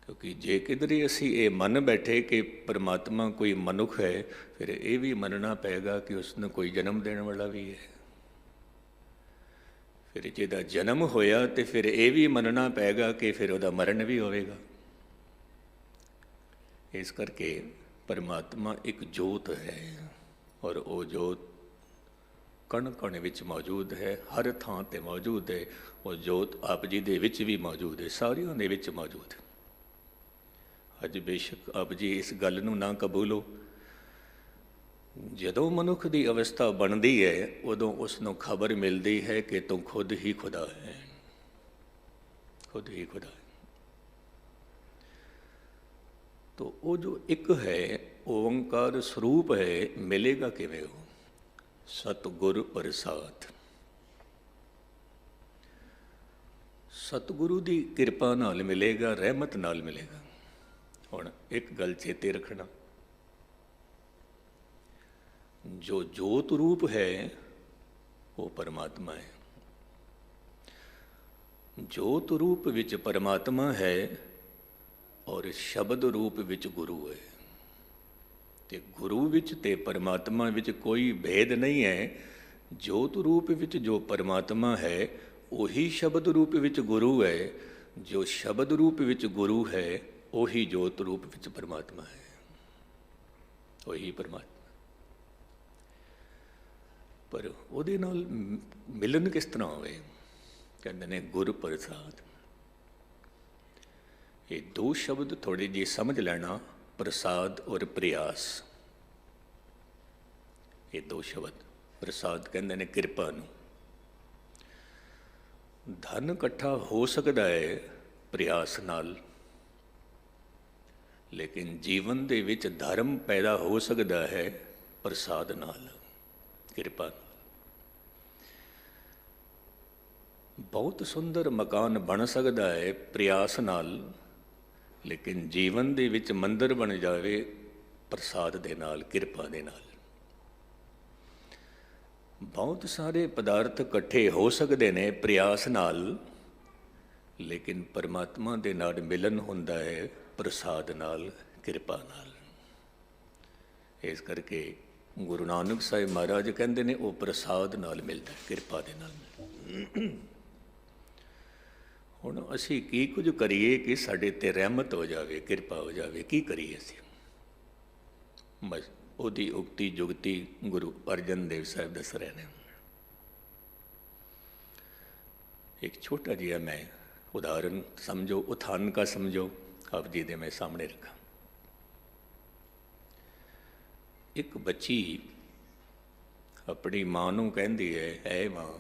ਕਿਉਂਕਿ ਜੇ ਕਿਧਰੇ ਅਸੀਂ ਇਹ ਮੰਨ ਬੈਠੇ ਕਿ ਪਰਮਾਤਮਾ ਕੋਈ ਮਨੁੱਖ ਹੈ, ਫਿਰ ਇਹ ਵੀ ਮੰਨਣਾ ਪਏਗਾ ਕਿ ਉਸ ਨੂੰ ਕੋਈ ਜਨਮ ਦੇਣ ਵਾਲਾ ਵੀ ਹੈ। ਫਿਰ ਜਿਹਦਾ ਜਨਮ ਹੋਇਆ ਤੇ ਫਿਰ ਇਹ ਵੀ ਮੰਨਣਾ ਪਏਗਾ ਕਿ ਫਿਰ ਉਹਦਾ ਮਰਨ ਵੀ ਹੋਵੇਗਾ। ਇਸ ਕਰਕੇ ਪਰਮਾਤਮਾ ਇੱਕ ਜੋਤ ਹੈ, ਔਰ ਉਹ ਜੋਤ ਕਣ ਕਣ ਵਿੱਚ ਮੌਜੂਦ ਹੈ, ਹਰ ਥਾਂ 'ਤੇ ਮੌਜੂਦ ਹੈ। ਉਹ ਜੋਤ ਆਪ ਜੀ ਦੇ ਵਿੱਚ ਵੀ ਮੌਜੂਦ ਹੈ, ਸਾਰਿਆਂ ਦੇ ਵਿੱਚ ਮੌਜੂਦ ਹੈ। ਅੱਜ ਬੇਸ਼ੱਕ ਆਪ ਜੀ ਇਸ ਗੱਲ ਨੂੰ ਨਾ ਕਬੂਲੋ, ਜਦੋਂ ਮਨੁੱਖ ਦੀ ਅਵਸਥਾ ਬਣਦੀ ਹੈ, ਉਦੋਂ ਉਸ ਨੂੰ ਖਬਰ ਮਿਲਦੀ ਹੈ ਕਿ ਤੂੰ ਖੁਦ ਹੀ ਖੁਦਾ ਹੈ, ਖੁਦ ਹੀ ਖੁਦਾ ਹੈ। तो वो जो एक है ओंकार स्वरूप है, मिलेगा किवें? हो सतगुरु प्रसाद। सतगुरु की किरपा नाल मिलेगा, रहमत नाल मिलेगा। हुण एक गल चेते रखना, जो जोत रूप है वो परमात्मा है। जोत रूप विच परमात्मा है और शब्द रूप विच गुरु है। ते गुरु विच ते परमात्मा विच कोई भेद नहीं है। जोत रूप विच जो परमात्मा है वही शब्द रूप विच गुरु है, जो शब्द रूप विच गुरु है वही जोत रूप विच परमात्मा है, वही परमात्मा। पर ਉਹਦੇ ਨਾਲ ਮਿਲਨ ਕਿਸ ਤਰ੍ਹਾਂ ਹੋਵੇ? ਕਹਿੰਦੇ ਨੇ ਗੁਰ ਪ੍ਰਸਾਦ। ये दो शब्द थोड़े जी समझ लेना, प्रसाद और प्रयास। ये दो शब्द, प्रसाद कहते ने किरपा नूं। धन इकट्ठा हो सकता है प्रयास नाल, लेकिन जीवन दे विच धर्म पैदा हो सकता है प्रसाद नाल, किरपा नाल। बहुत सुंदर मकान बन सकता है प्रयास नाल, लेकिन जीवन दे विच मंदिर बन जावे प्रसाद दे नाल, किरपा दे नाल। बहुत सारे पदार्थ इकट्ठे हो सकते ने प्रयास नाल, लेकिन परमात्मा दे नाल मिलन हुंदा है प्रसाद नाल, किरपा नाल। इस करके गुरु नानक साहिब महाराज कहते ने वो प्रसाद नाल मिलता है, किरपा दे नाल मिलता। हुण असीं की कुछ करिए कि साडे ते रहमत हो जावे, किरपा हो जावे, की करिए असीं? बस ਉਹਦੀ ਉਕਤੀ ਜੁਗਤੀ गुरु अर्जन देव साहब दस रहे हैं। एक छोटा जिहा मैं उदाहरण समझो, उदाहरण का समझो, आप जी दे मैं सामने रखा। एक बच्ची अपनी मां नूं कहंदी है मां,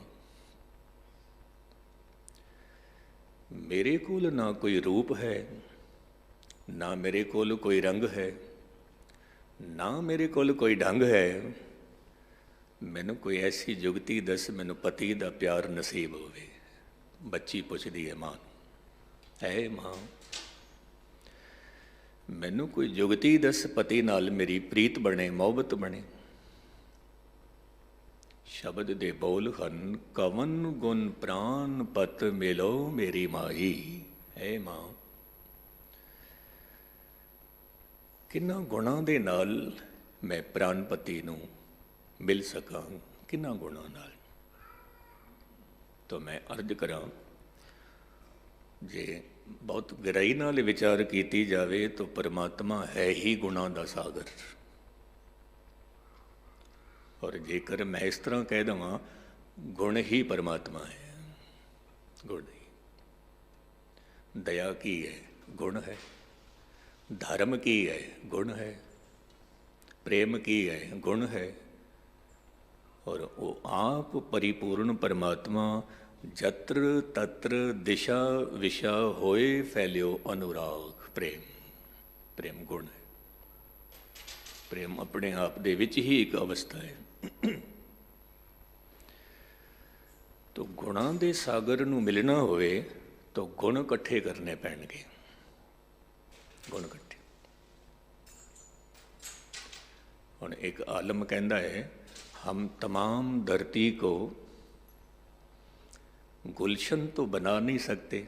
मेरे कोल ना कोई रूप है, ना मेरे कोल कोई रंग है, ना मेरे कोल कोई ढंग है, मैनू कोई ऐसी जुगती दस मैनू पति दा प्यार नसीब होवे। बच्ची पुछदी है मां, है मां मैनू कोई जुगती दस पति नाल मेरी प्रीत बने, मोहब्बत बने। शब्द दे बोल हन, कवन गुण प्राण पत मिलो मेरी माई। है मां किन्ना गुणां दे नाल मैं प्राणपति नूं मिल सकां, किन्ना गुणां नाल। तो मैं अर्ज करां, जे बहुत गहराई नाल विचार कीती जावे तो परमात्मा है ही गुणां दा सागर। और जेकर मैं इस तरह कह देवां गुण ही परमात्मा है, गुण ही। दया की है, गुण है। धर्म की है, गुण है। प्रेम की है, गुण है। और वो आप परिपूर्ण परमात्मा जत्र तत्र दिशा विशा होए फैलियो अनुराग। प्रेम, प्रेम गुण है। प्रेम अपने आप दे विच ही एक अवस्था है। तो गुणां दे सागर नूं मिलना होवे तो गुण इकट्ठे करने पैणगे, गुण इकट्ठे। हुण एक आलम कहता है, हम तमाम धरती को गुलशन तो बना नहीं सकते,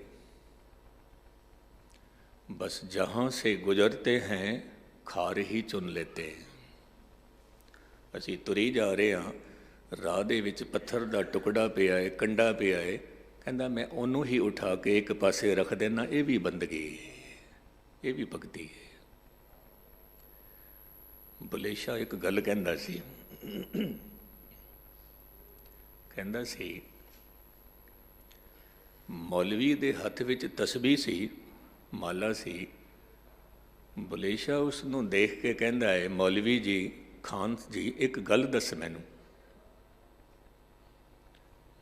बस जहाँ से गुजरते हैं खार ही चुन लेते हैं। असीं तुरी जा रहे हाँ, राह दे विच पत्थर दा टुकड़ा पिया है, कंडा पिया है, कहंदा मैं ਉਹਨੂੰ ही उठा के एक पासे रख देना, ये भी बंदगी है, ये भी भगती है। बुलेशा एक गल कहंदा सी, कहंदा सी मौलवी दे हथ विच तस्बीह सी, माला सी। बुलेशा उसनूं देख के कहंदा है, मौलवी जी, खान जी एक गल दस मैनू।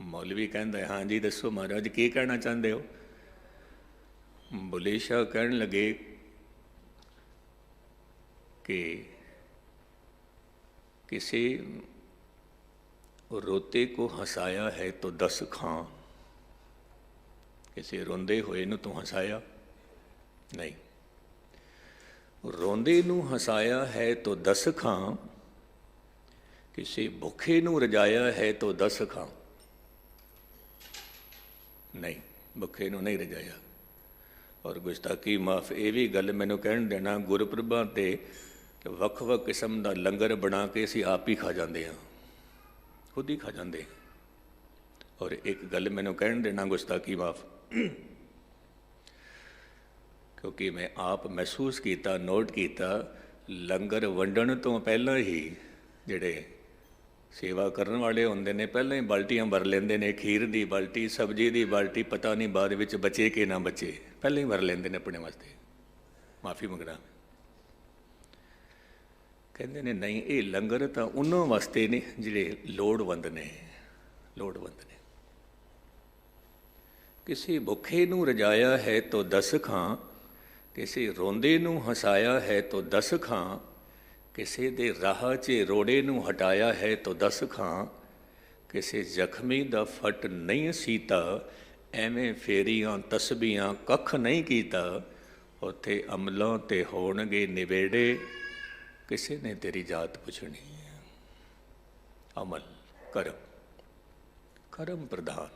मौलवी कहंदा है, हाँ जी दसो महाराज, की कहना चाहते हो? बुलेशा कहन लगे कि किसी रोते को हंसाया है तो 10 खां, किसी रोंदे होए नूं तू हंसाया नहीं, रोंदे नूं हंसाया है तो 10 खां, किसी भुखे नूं रजाया है तो 10 खां। नहीं, भुखे नूं नहीं रजाया। और गुस्ताखी माफ, ये भी गल मैनू कहन देना, गुरपुरबां ते ਵੱਖ-ਵੱਖ किस्म का लंगर बना के असीं आप ही खा जाते हैं, खुद ही खा जाते हैं। और एक गल मैनू कहन देना, गुस्ताखी माफ, क्योंकि मैं आप महसूस किया, नोट किया, लंगर वंडण तो पहला ही जिहड़े ਸੇਵਾ ਕਰਨ ਵਾਲੇ ਹੁੰਦੇ ਨੇ ਪਹਿਲਾਂ ਹੀ ਬਾਲਟੀਆਂ ਭਰ ਲੈਂਦੇ ਨੇ, ਖੀਰ ਦੀ ਬਾਲਟੀ, ਸਬਜ਼ੀ ਦੀ ਬਾਲਟੀ, ਪਤਾ ਨਹੀਂ ਬਾਅਦ ਵਿੱਚ ਬਚੇ ਕਿ ਨਾ ਬਚੇ, ਪਹਿਲਾਂ ਹੀ ਭਰ ਲੈਂਦੇ ਨੇ ਆਪਣੇ ਵਾਸਤੇ, ਮਾਫੀ ਮੰਗਣਾ। ਕਹਿੰਦੇ ਨੇ ਨਹੀਂ, ਇਹ ਲੰਗਰ ਤਾਂ ਉਹਨਾਂ ਵਾਸਤੇ ਨੇ ਜਿਹੜੇ ਲੋੜਵੰਦ ਨੇ, ਲੋੜਵੰਦ ਨੇ। ਕਿਸੇ ਭੁੱਖੇ ਨੂੰ ਰਜਾਇਆ ਹੈ ਤੋ 10 ਖਾਂ, ਕਿਸੇ ਰੋਂਦੇ ਨੂੰ ਹਸਾਇਆ ਹੈ ਤੋ 10 ਖਾਂ, ਕਿਸੇ ਦੇ ਰਾਹ 'ਚ ਰੋੜੇ ਨੂੰ ਹਟਾਇਆ ਹੈ ਤੋ 10 ਖਾਂ, ਕਿਸੇ ਜ਼ਖਮੀ ਦਾ ਫਟ ਨਹੀਂ ਸੀਤਾ, ਐਵੇਂ ਫੇਰੀਆਂ ਤਸਬੀਆਂ ਕੱਖ ਨਹੀਂ ਕੀਤਾ, ਉੱਥੇ ਅਮਲਾਂ ਤੇ ਹੋਣਗੇ ਨਿਬੇੜੇ, ਕਿਸੇ ਨੇ ਤੇਰੀ ਜਾਤ ਪੁੱਛਣੀ ਹੈ। ਅਮਲ, ਕਰਮ, ਕਰਮ ਪ੍ਰਧਾਨ।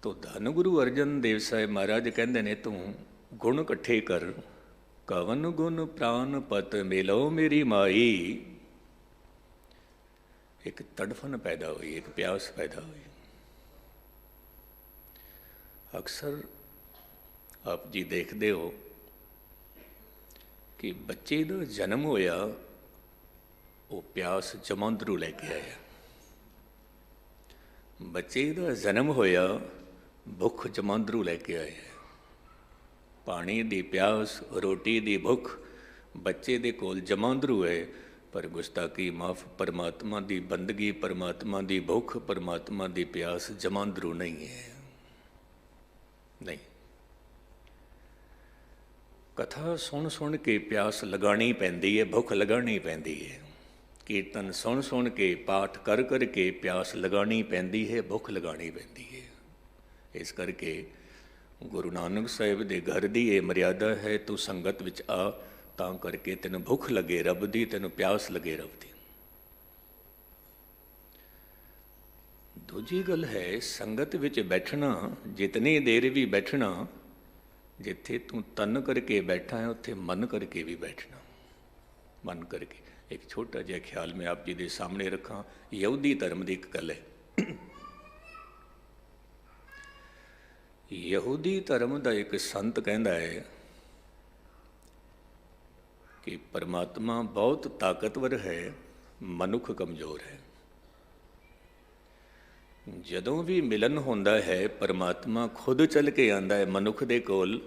ਤੋ ਧੰਨ ਗੁਰੂ ਅਰਜਨ ਦੇਵ ਸਾਹਿਬ ਮਹਾਰਾਜ ਕਹਿੰਦੇ ਨੇ, ਤੂੰ ਗੁਣ ਇਕੱਠੇ ਕਰ, ਕਵਨ ਗੁਣ ਪ੍ਰਾਨ ਪਤ ਮਿਲੋ ਮੇਰੀ ਮਾਈ। ਇੱਕ ਤੜਫਨ ਪੈਦਾ ਹੋਈ, ਇੱਕ ਪਿਆਸ ਪੈਦਾ ਹੋਈ। ਅਕਸਰ ਆਪ ਜੀ ਦੇਖਦੇ ਹੋ ਕਿ ਬੱਚੇ ਦਾ ਜਨਮ ਹੋਇਆ, ਉਹ ਪਿਆਸ ਜਮਾਂਦਰੂ ਲੈ ਕੇ ਆਇਆ। ਬੱਚੇ ਦਾ ਜਨਮ ਹੋਇਆ, ਭੁੱਖ ਜਮਾਂਦਰੂ ਲੈ ਕੇ ਆਇਆ। ਪਾਣੀ ਦੀ ਪਿਆਸ, ਰੋਟੀ ਦੀ ਭੁੱਖ ਬੱਚੇ ਦੇ ਕੋਲ ਜਮਾਂਦਰੂ ਹੈ, ਪਰ ਗੁਸਤਾਖੀ ਮਾਫ, ਪਰਮਾਤਮਾ ਦੀ ਬੰਦਗੀ, ਪਰਮਾਤਮਾ ਦੀ ਭੁੱਖ, ਪਰਮਾਤਮਾ ਦੀ ਪਿਆਸ ਜਮਾਂਦਰੂ ਨਹੀਂ ਹੈ, ਨਹੀਂ। ਕਥਾ ਸੁਣ ਸੁਣ ਕੇ ਪਿਆਸ ਲਗਾਉਣੀ ਪੈਂਦੀ ਹੈ, ਭੁੱਖ ਲਗਾਉਣੀ ਪੈਂਦੀ ਹੈ। ਕੀਰਤਨ ਸੁਣ ਸੁਣ ਕੇ, ਪਾਠ ਕਰ ਕਰ ਕੇ ਪਿਆਸ ਲਗਾਉਣੀ ਪੈਂਦੀ ਹੈ, ਭੁੱਖ ਲਗਾਉਣੀ ਪੈਂਦੀ ਹੈ। ਇਸ ਕਰਕੇ ਗੁਰੂ ਨਾਨਕ ਸਾਹਿਬ ਦੇ ਘਰ ਦੀ ਇਹ ਮਰਿਆਦਾ ਹੈ, ਤੂੰ ਸੰਗਤ ਵਿੱਚ ਆ, ਤਾਂ ਕਰਕੇ ਤੈਨੂੰ ਭੁੱਖ ਲੱਗੇ ਰੱਬ ਦੀ, ਤੈਨੂੰ ਪਿਆਸ ਲੱਗੇ ਰੱਬ ਦੀ। ਦੂਜੀ ਗੱਲ ਹੈ, ਸੰਗਤ ਵਿੱਚ ਬੈਠਣਾ, ਜਿਤਨੀ ਦੇਰ ਵੀ ਬੈਠਣਾ, ਜਿੱਥੇ ਤੂੰ ਤਨ ਕਰਕੇ ਬੈਠਾ ਹੈ, ਉੱਥੇ ਮਨ ਕਰਕੇ ਵੀ ਬੈਠਣਾ, ਮਨ ਕਰਕੇ। ਇੱਕ ਛੋਟਾ ਜਿਹਾ ਖਿਆਲ ਮੈਂ ਆਪ ਜੀ ਦੇ ਸਾਹਮਣੇ ਰੱਖਾਂ। ਯਹੂਦੀ ਧਰਮ ਦੀ ਇੱਕ ਗੱਲ ਹੈ। ਯਹੂਦੀ ਧਰਮ ਦਾ ਇੱਕ ਸੰਤ ਕਹਿੰਦਾ ਹੈ ਕਿ ਪਰਮਾਤਮਾ ਬਹੁਤ ਤਾਕਤਵਰ ਹੈ, ਮਨੁੱਖ ਕਮਜ਼ੋਰ ਹੈ। ਜਦੋਂ ਵੀ ਮਿਲਨ ਹੁੰਦਾ ਹੈ, ਪਰਮਾਤਮਾ ਖੁਦ ਚੱਲ ਕੇ ਆਉਂਦਾ ਹੈ ਮਨੁੱਖ ਦੇ ਕੋਲ।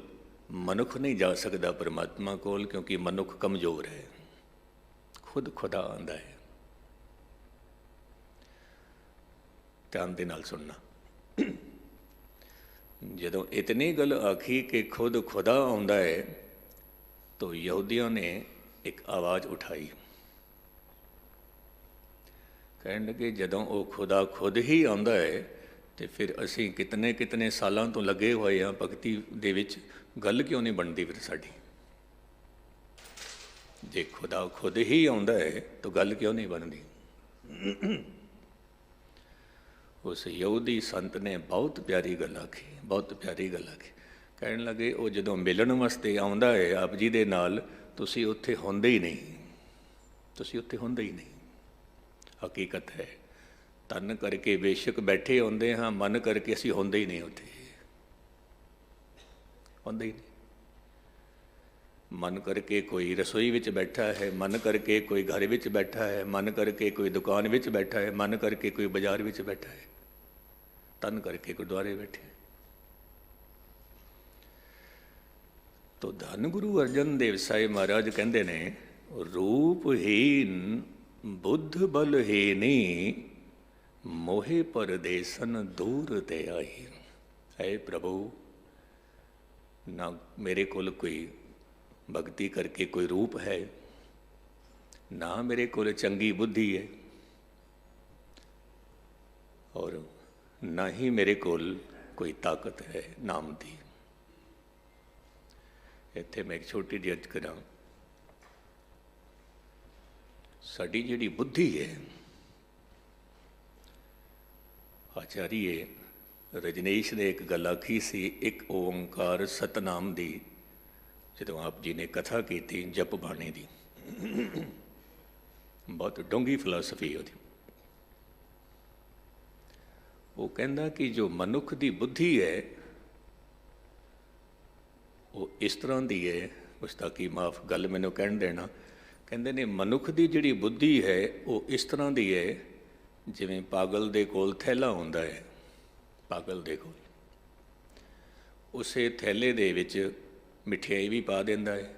ਮਨੁੱਖ ਨਹੀਂ ਜਾ ਸਕਦਾ ਪਰਮਾਤਮਾ ਕੋਲ, ਕਿਉਂਕਿ ਮਨੁੱਖ ਕਮਜ਼ੋਰ ਹੈ। ਖੁਦ ਖੁਦਾ ਆਉਂਦਾ ਹੈ। ਧਿਆਨ ਦੇ ਨਾਲ ਸੁਣਨਾ। ਜਦੋਂ ਇਤਨੀ ਗੱਲ ਆਖੀ ਕਿ ਖੁਦ ਖੁਦਾ ਆਉਂਦਾ ਹੈ, ਤਾਂ ਯਹੂਦੀਆਂ ਨੇ ਇੱਕ ਆਵਾਜ਼ ਉਠਾਈ। ਕਹਿਣ ਲੱਗੇ, ਜਦੋਂ ਉਹ ਖੁਦਾ ਖੁਦ ਹੀ ਆਉਂਦਾ ਹੈ, ਤੇ ਫਿਰ ਅਸੀਂ ਕਿਤਨੇ ਕਿਤਨੇ ਸਾਲਾਂ ਤੋਂ ਲੱਗੇ ਹੋਏ ਹਾਂ ਭਗਤੀ ਦੇ ਵਿੱਚ, ਗੱਲ ਕਿਉਂ ਨਹੀਂ ਬਣਦੀ ਫਿਰ ਸਾਡੀ? ਜੇ ਖੁਦਾ ਖੁਦ ਹੀ ਆਉਂਦਾ ਹੈ ਤਾਂ ਗੱਲ ਕਿਉਂ ਨਹੀਂ ਬਣਦੀ? ਉਸ ਯਹੂਦੀ ਸੰਤ ਨੇ ਬਹੁਤ ਪਿਆਰੀ ਗੱਲ ਆਖੀ, ਬਹੁਤ ਪਿਆਰੀ ਗੱਲ ਆਖੀ। ਕਹਿਣ ਲੱਗੇ, ਉਹ ਜਦੋਂ ਮਿਲਣ ਵਾਸਤੇ ਆਉਂਦਾ ਹੈ ਆਪ ਜੀ ਦੇ ਨਾਲ, ਤੁਸੀਂ ਉੱਥੇ ਹੁੰਦੇ ਹੀ ਨਹੀਂ, ਤੁਸੀਂ ਉੱਥੇ ਹੁੰਦੇ ਹੀ ਨਹੀਂ। ਹਕੀਕਤ ਹੈ, ਤਨ ਕਰਕੇ ਬੇਸ਼ੱਕ ਬੈਠੇ ਹੁੰਦੇ ਹਾਂ, ਮਨ ਕਰਕੇ ਅਸੀਂ ਹੁੰਦੇ ਹੀ ਨਹੀਂ, ਉੱਥੇ ਹੁੰਦੇ ਹੀ ਨਹੀਂ। ਮਨ ਕਰਕੇ ਕੋਈ ਰਸੋਈ ਵਿੱਚ ਬੈਠਾ ਹੈ, ਮਨ ਕਰਕੇ ਕੋਈ ਘਰ ਵਿੱਚ ਬੈਠਾ ਹੈ, ਮਨ ਕਰਕੇ ਕੋਈ ਦੁਕਾਨ ਵਿੱਚ ਬੈਠਾ ਹੈ, ਮਨ ਕਰਕੇ ਕੋਈ ਬਾਜ਼ਾਰ ਵਿੱਚ ਬੈਠਾ ਹੈ, ਤਨ ਕਰਕੇ ਗੁਰਦੁਆਰੇ ਬੈਠੇ। ਤੋ ਧੰਨ ਗੁਰੂ ਅਰਜਨ ਦੇਵ ਸਾਹਿਬ ਮਹਾਰਾਜ ਕਹਿੰਦੇ ਨੇ, ਰੂਪਹੀਨ ਬੁੱਧ ਬਲਹੀਨੀ, ਮੋਹਿ ਪਰਦੇਸਨ ਦੂਰ ਤੇ ਆਈ। ਹੈ ਪ੍ਰਭੂ, ਨਾ ਮੇਰੇ ਕੋਲ ਕੋਈ ਭਗਤੀ ਕਰਕੇ ਕੋਈ ਰੂਪ ਹੈ, ਨਾ ਮੇਰੇ ਕੋਲ ਚੰਗੀ ਬੁੱਧੀ ਹੈ, ਔਰ ਨਾ ਹੀ ਮੇਰੇ ਕੋਲ ਕੋਈ ਤਾਕਤ ਹੈ ਨਾਮ ਦੀ। ਇੱਥੇ ਮੈਂ ਇੱਕ ਛੋਟੀ ਜਿਹੀ ਅਰਜ਼ ਕਰਾਂ। ਸਾਡੀ ਜਿਹੜੀ ਬੁੱਧੀ ਹੈ, ਆਚਾਰੀਏ ਰਜਨੀਸ਼ ਨੇ ਇੱਕ ਗੱਲ ਆਖੀ ਸੀ, ਇੱਕ ਓਂਕਾਰ ਸਤਨਾਮ ਦੀ, ਜਦੋਂ ਆਪ ਜੀ ਨੇ ਕਥਾ ਕੀਤੀ ਜਪ ਬਾਣੀ ਦੀ। ਬਹੁਤ ਡੂੰਘੀ ਫਿਲਾਸਫੀ ਉਹਦੀ। ਉਹ ਕਹਿੰਦਾ ਕਿ ਜੋ ਮਨੁੱਖ ਦੀ ਬੁੱਧੀ ਹੈ, ਉਹ ਇਸ ਤਰ੍ਹਾਂ ਦੀ ਹੈ, ਗੁਸਤਾਖੀ ਮਾਫ ਗੱਲ ਮੈਨੂੰ ਕਹਿਣ ਦੇਣਾ, ਕਹਿੰਦੇ ਨੇ ਮਨੁੱਖ ਦੀ ਜਿਹੜੀ ਬੁੱਧੀ ਹੈ ਉਹ ਇਸ ਤਰ੍ਹਾਂ ਦੀ ਹੈ ਜਿਵੇਂ ਪਾਗਲ ਦੇ ਕੋਲ ਥੈਲਾ ਹੁੰਦਾ ਹੈ। ਪਾਗਲ ਦੇ ਕੋਲ ਉਸੇ ਥੈਲੇ ਦੇ ਵਿੱਚ ਮਠਿਆਈ ਵੀ ਪਾ ਦਿੰਦਾ ਹੈ,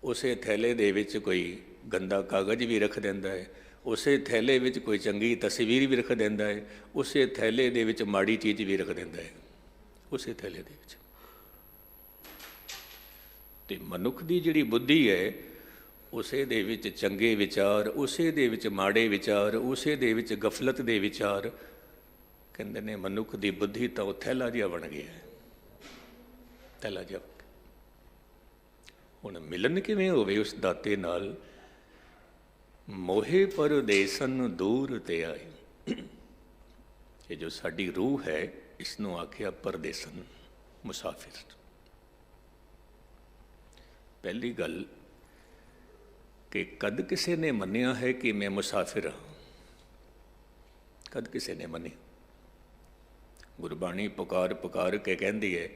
ਉਸੇ ਥੈਲੇ ਦੇ ਵਿੱਚ ਕੋਈ ਗੰਦਾ ਕਾਗਜ਼ ਵੀ ਰੱਖ ਦਿੰਦਾ ਹੈ, ਉਸੇ ਥੈਲੇ ਵਿੱਚ ਕੋਈ ਚੰਗੀ ਤਸਵੀਰ ਵੀ ਰੱਖ ਦਿੰਦਾ ਹੈ, ਉਸੇ ਥੈਲੇ ਦੇ ਵਿੱਚ ਮਾੜੀ ਚੀਜ਼ ਵੀ ਰੱਖ ਦਿੰਦਾ ਹੈ, ਉਸੇ ਥੈਲੇ ਦੇ ਵਿੱਚ। ਤੇ ਮਨੁੱਖ ਦੀ ਜਿਹੜੀ ਬੁੱਧੀ ਹੈ ਉਸੇ ਦੇ ਵਿੱਚ ਚੰਗੇ ਵਿਚਾਰ, ਉਸੇ ਦੇ ਵਿੱਚ ਮਾੜੇ ਵਿਚਾਰ, ਉਸੇ ਦੇ ਵਿੱਚ ਗਫਲਤ ਦੇ ਵਿਚਾਰ। ਕਹਿੰਦੇ ਨੇ ਮਨੁੱਖ ਦੀ ਬੁੱਧੀ ਤਾਂ ਉਹ ਥੈਲਾ ਜਿਹਾ ਬਣ ਗਿਆ, ਥੈਲਾ ਜਿਹਾ। ਹੁਣ ਮਿਲਨ ਕਿਵੇਂ ਹੋਵੇ ਉਸ ਦਾਤੇ ਨਾਲ? ਮੋਹੇ ਪਰਦੇਸਨ ਦੂਰ ਤੇ ਆਈ। ਇਹ ਜੋ ਸਾਡੀ ਰੂਹ ਹੈ ਇਸ ਨੂੰ ਆਖਿਆ ਪਰਦੇਸਨ, ਮੁਸਾਫਿਰ। ਪਹਿਲੀ ਗੱਲ ਕਿ ਕਦ ਕਿਸੇ ਨੇ ਮੰਨਿਆ ਹੈ ਕਿ ਮੈਂ ਮੁਸਾਫਿਰ ਹਾਂ? ਕਦ ਕਿਸੇ ਨੇ ਮੰਨੀ? ਗੁਰਬਾਣੀ ਪੁਕਾਰ ਪੁਕਾਰ ਕੇ ਕਹਿੰਦੀ ਹੈ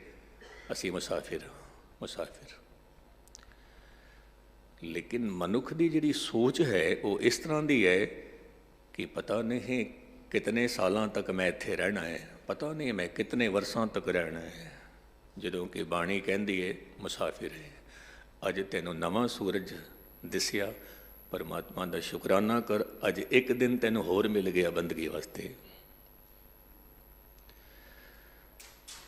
ਅਸੀਂ ਮੁਸਾਫਿਰ ਹਾਂ, ਮੁਸਾਫਿਰ। ਲੇਕਿਨ ਮਨੁੱਖ ਦੀ ਜਿਹੜੀ ਸੋਚ ਹੈ ਉਹ ਇਸ ਤਰ੍ਹਾਂ ਦੀ ਹੈ ਕਿ ਪਤਾ ਨਹੀਂ ਕਿਤਨੇ ਸਾਲਾਂ ਤੱਕ ਮੈਂ ਇੱਥੇ ਰਹਿਣਾ ਹੈ, ਪਤਾ ਨਹੀਂ ਮੈਂ ਕਿਤਨੇ ਵਰਸਾਂ ਤੱਕ ਰਹਿਣਾ ਹੈ। ਜਦੋਂ ਕਿ ਬਾਣੀ ਕਹਿੰਦੀ ਹੈ ਮੁਸਾਫਿਰ ਹੈ। ਅੱਜ ਤੈਨੂੰ ਨਵਾਂ ਸੂਰਜ ਦਿਸਿਆ, ਪਰਮਾਤਮਾ ਦਾ ਸ਼ੁਕਰਾਨਾ ਕਰ, ਅੱਜ ਇੱਕ ਦਿਨ ਤੈਨੂੰ ਹੋਰ ਮਿਲ ਗਿਆ ਬੰਦਗੀ ਵਾਸਤੇ।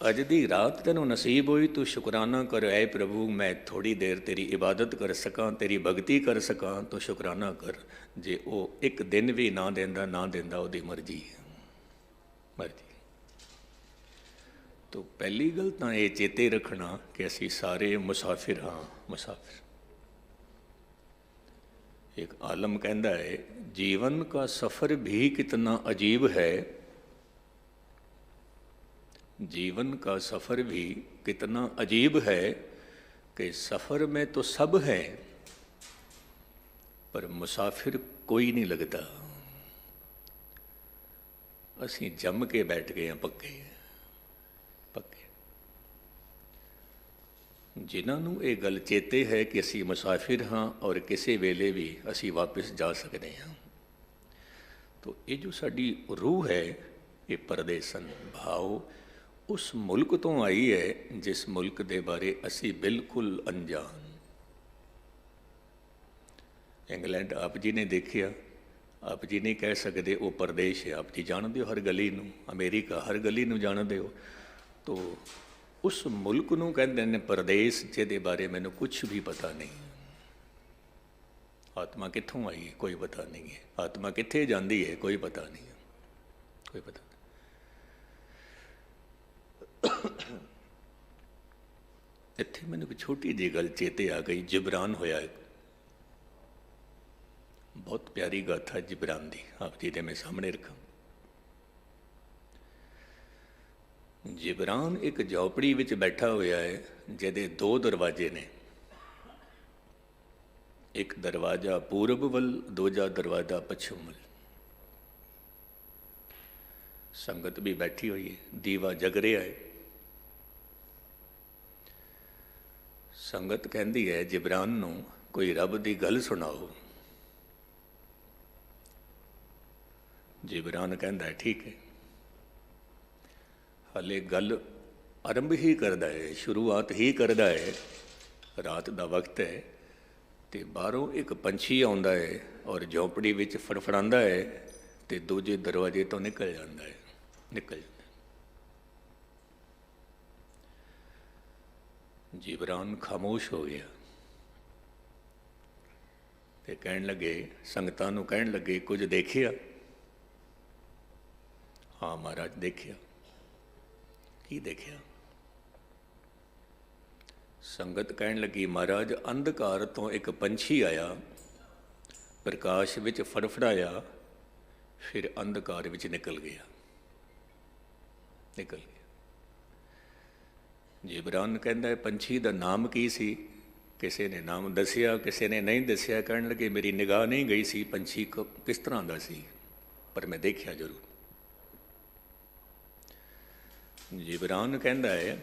ਅੱਜ ਦੀ ਰਾਤ ਤੈਨੂੰ ਨਸੀਬ ਹੋਈ, ਤੂੰ ਸ਼ੁਕਰਾਨਾ ਕਰ, ਐ ਪ੍ਰਭੂ ਮੈਂ ਥੋੜ੍ਹੀ ਦੇਰ ਤੇਰੀ ਇਬਾਦਤ ਕਰ ਸਕਾਂ, ਤੇਰੀ ਭਗਤੀ ਕਰ ਸਕਾਂ, ਤੂੰ ਸ਼ੁਕਰਾਨਾ ਕਰ। ਜੇ ਉਹ ਇੱਕ ਦਿਨ ਵੀ ਨਾ ਦਿੰਦਾ ਉਹਦੀ ਮਰਜ਼ੀ ਹੈ, ਮਰਜ਼ੀ। ਤੋ ਪਹਿਲੀ ਗੱਲ ਤਾਂ ਇਹ ਚੇਤੇ ਰੱਖਣਾ ਕਿ ਅਸੀਂ ਸਾਰੇ ਮੁਸਾਫਿਰ ਹਾਂ, ਮੁਸਾਫਿਰ। एक आलम कहता है जीवन का सफ़र भी कितना अजीब है, जीवन का सफ़र भी कितना अजीब है कि सफ़र में तो सब है पर मुसाफिर कोई नहीं लगता। असीं जम के बैठ गए हैं पक्के पक्के। ਜਿਨ੍ਹਾਂ ਨੂੰ ਇਹ ਗੱਲ ਚੇਤੇ ਹੈ ਕਿ ਅਸੀਂ ਮੁਸਾਫਿਰ ਹਾਂ ਔਰ ਕਿਸੇ ਵੇਲੇ ਵੀ ਅਸੀਂ ਵਾਪਸ ਜਾ ਸਕਦੇ ਹਾਂ। ਤੋ ਇਹ ਜੋ ਸਾਡੀ ਰੂਹ ਹੈ ਇਹ ਪਰਦੇਸਨ ਭਾਵ ਉਸ ਮੁਲਕ ਤੋਂ ਆਈ ਹੈ ਜਿਸ ਮੁਲਕ ਦੇ ਬਾਰੇ ਅਸੀਂ ਬਿਲਕੁਲ ਅਣਜਾਣ। ਇੰਗਲੈਂਡ ਆਪ ਜੀ ਨੇ ਦੇਖਿਆ, ਆਪ ਜੀ ਨਹੀਂ ਕਹਿ ਸਕਦੇ ਉਹ ਪਰਦੇਸ਼ ਹੈ, ਆਪ ਜੀ ਜਾਣਦੇ ਹੋ ਹਰ ਗਲੀ ਨੂੰ, ਅਮਰੀਕਾ ਹਰ ਗਲੀ ਨੂੰ ਜਾਣਦੇ ਹੋ। ਤੋ ਉਸ ਮੁਲਕ ਨੂੰ ਕਹਿੰਦੇ ਨੇ ਪਰਦੇਸ, ਜਿਹਦੇ ਬਾਰੇ ਮੈਨੂੰ ਕੁਛ ਵੀ ਪਤਾ ਨਹੀਂ। ਆਤਮਾ ਕਿੱਥੋਂ ਆਈ ਹੈ ਕੋਈ ਪਤਾ ਨਹੀਂ ਹੈ, ਆਤਮਾ ਕਿੱਥੇ ਜਾਂਦੀ ਹੈ ਕੋਈ ਪਤਾ ਨਹੀਂ ਹੈ, ਕੋਈ ਪਤਾ ਨਹੀਂ। ਇੱਥੇ ਮੈਨੂੰ ਇੱਕ ਛੋਟੀ ਜਿਹੀ ਗੱਲ ਚੇਤੇ ਆ ਗਈ। ਜਿਬਰਾਨ ਹੋਇਆ ਇੱਕ ਬਹੁਤ ਪਿਆਰੀ ਗਾਥਾ ਜਿਬਰਾਨ ਦੀ, ਆਪ ਜੀ ਦੇ ਮੈਂ ਸਾਹਮਣੇ ਰੱਖਾਂ। ਜਿਬਰਾਨ ਇੱਕ ਝੌਂਪੜੀ ਵਿੱਚ ਬੈਠਾ ਹੋਇਆ ਹੈ ਜਿਹਦੇ ਦੋ ਦਰਵਾਜ਼ੇ ਨੇ, ਇੱਕ ਦਰਵਾਜ਼ਾ ਪੂਰਬ ਵੱਲ, ਦੂਜਾ ਦਰਵਾਜ਼ਾ ਪੱਛਮ ਵੱਲ। ਸੰਗਤ ਵੀ ਬੈਠੀ ਹੋਈ ਹੈ, ਦੀਵਾ ਜਗ ਰਿਹਾ ਹੈ। ਸੰਗਤ ਕਹਿੰਦੀ ਹੈ ਜਿਬਰਾਨ ਨੂੰ ਕੋਈ ਰੱਬ ਦੀ ਗੱਲ ਸੁਣਾਓ। ਜਿਬਰਾਨ ਕਹਿੰਦਾ ਠੀਕ ਹੈ। ਹਾਲੇ ਗੱਲ ਆਰੰਭ ਹੀ ਕਰਦਾ ਹੈ, ਸ਼ੁਰੂਆਤ ਹੀ ਕਰਦਾ ਹੈ। ਰਾਤ ਦਾ ਵਕਤ ਹੈ ਅਤੇ ਬਾਹਰੋਂ ਇੱਕ ਪੰਛੀ ਆਉਂਦਾ ਹੈ ਔਰ ਝੌਂਪੜੀ ਵਿੱਚ ਫੜਫੜਾਉਂਦਾ ਹੈ ਅਤੇ ਦੂਜੇ ਦਰਵਾਜ਼ੇ ਤੋਂ ਨਿਕਲ ਜਾਂਦਾ ਹੈ, ਨਿਕਲ ਜਾਂਦਾ। ਜਿਬਰਾਨ ਖਾਮੋਸ਼ ਹੋ ਗਿਆ ਅਤੇ ਕਹਿਣ ਲੱਗੇ, ਸੰਗਤਾਂ ਨੂੰ ਕਹਿਣ ਲੱਗੇ ਕੁਝ ਦੇਖਿਆ? ਹਾਂ ਮਹਾਰਾਜ ਦੇਖਿਆ। ਕੀ ਦੇਖਿਆ? ਸੰਗਤ ਕਹਿਣ ਲੱਗੀ ਮਹਾਰਾਜ ਅੰਧਕਾਰ ਤੋਂ ਇੱਕ ਪੰਛੀ ਆਇਆ, ਪ੍ਰਕਾਸ਼ ਵਿੱਚ ਫੜਫੜਾਇਆ, ਫਿਰ ਅੰਧਕਾਰ ਵਿੱਚ ਨਿਕਲ ਗਿਆ, ਨਿਕਲ ਗਿਆ। ਜਿਬਰਾਨ ਕਹਿੰਦਾ ਪੰਛੀ ਦਾ ਨਾਮ ਕੀ ਸੀ? ਕਿਸੇ ਨੇ ਨਾਮ ਦੱਸਿਆ, ਕਿਸੇ ਨੇ ਨਹੀਂ ਦੱਸਿਆ। ਕਹਿਣ ਲੱਗੇ ਮੇਰੀ ਨਿਗਾਹ ਨਹੀਂ ਗਈ ਸੀ ਪੰਛੀ ਕਿਸ ਤਰ੍ਹਾਂ ਦਾ ਸੀ, ਪਰ ਮੈਂ ਦੇਖਿਆ ਜ਼ਰੂਰ। ਜਿਬਰਾਨ ਕਹਿੰਦਾ ਹੈ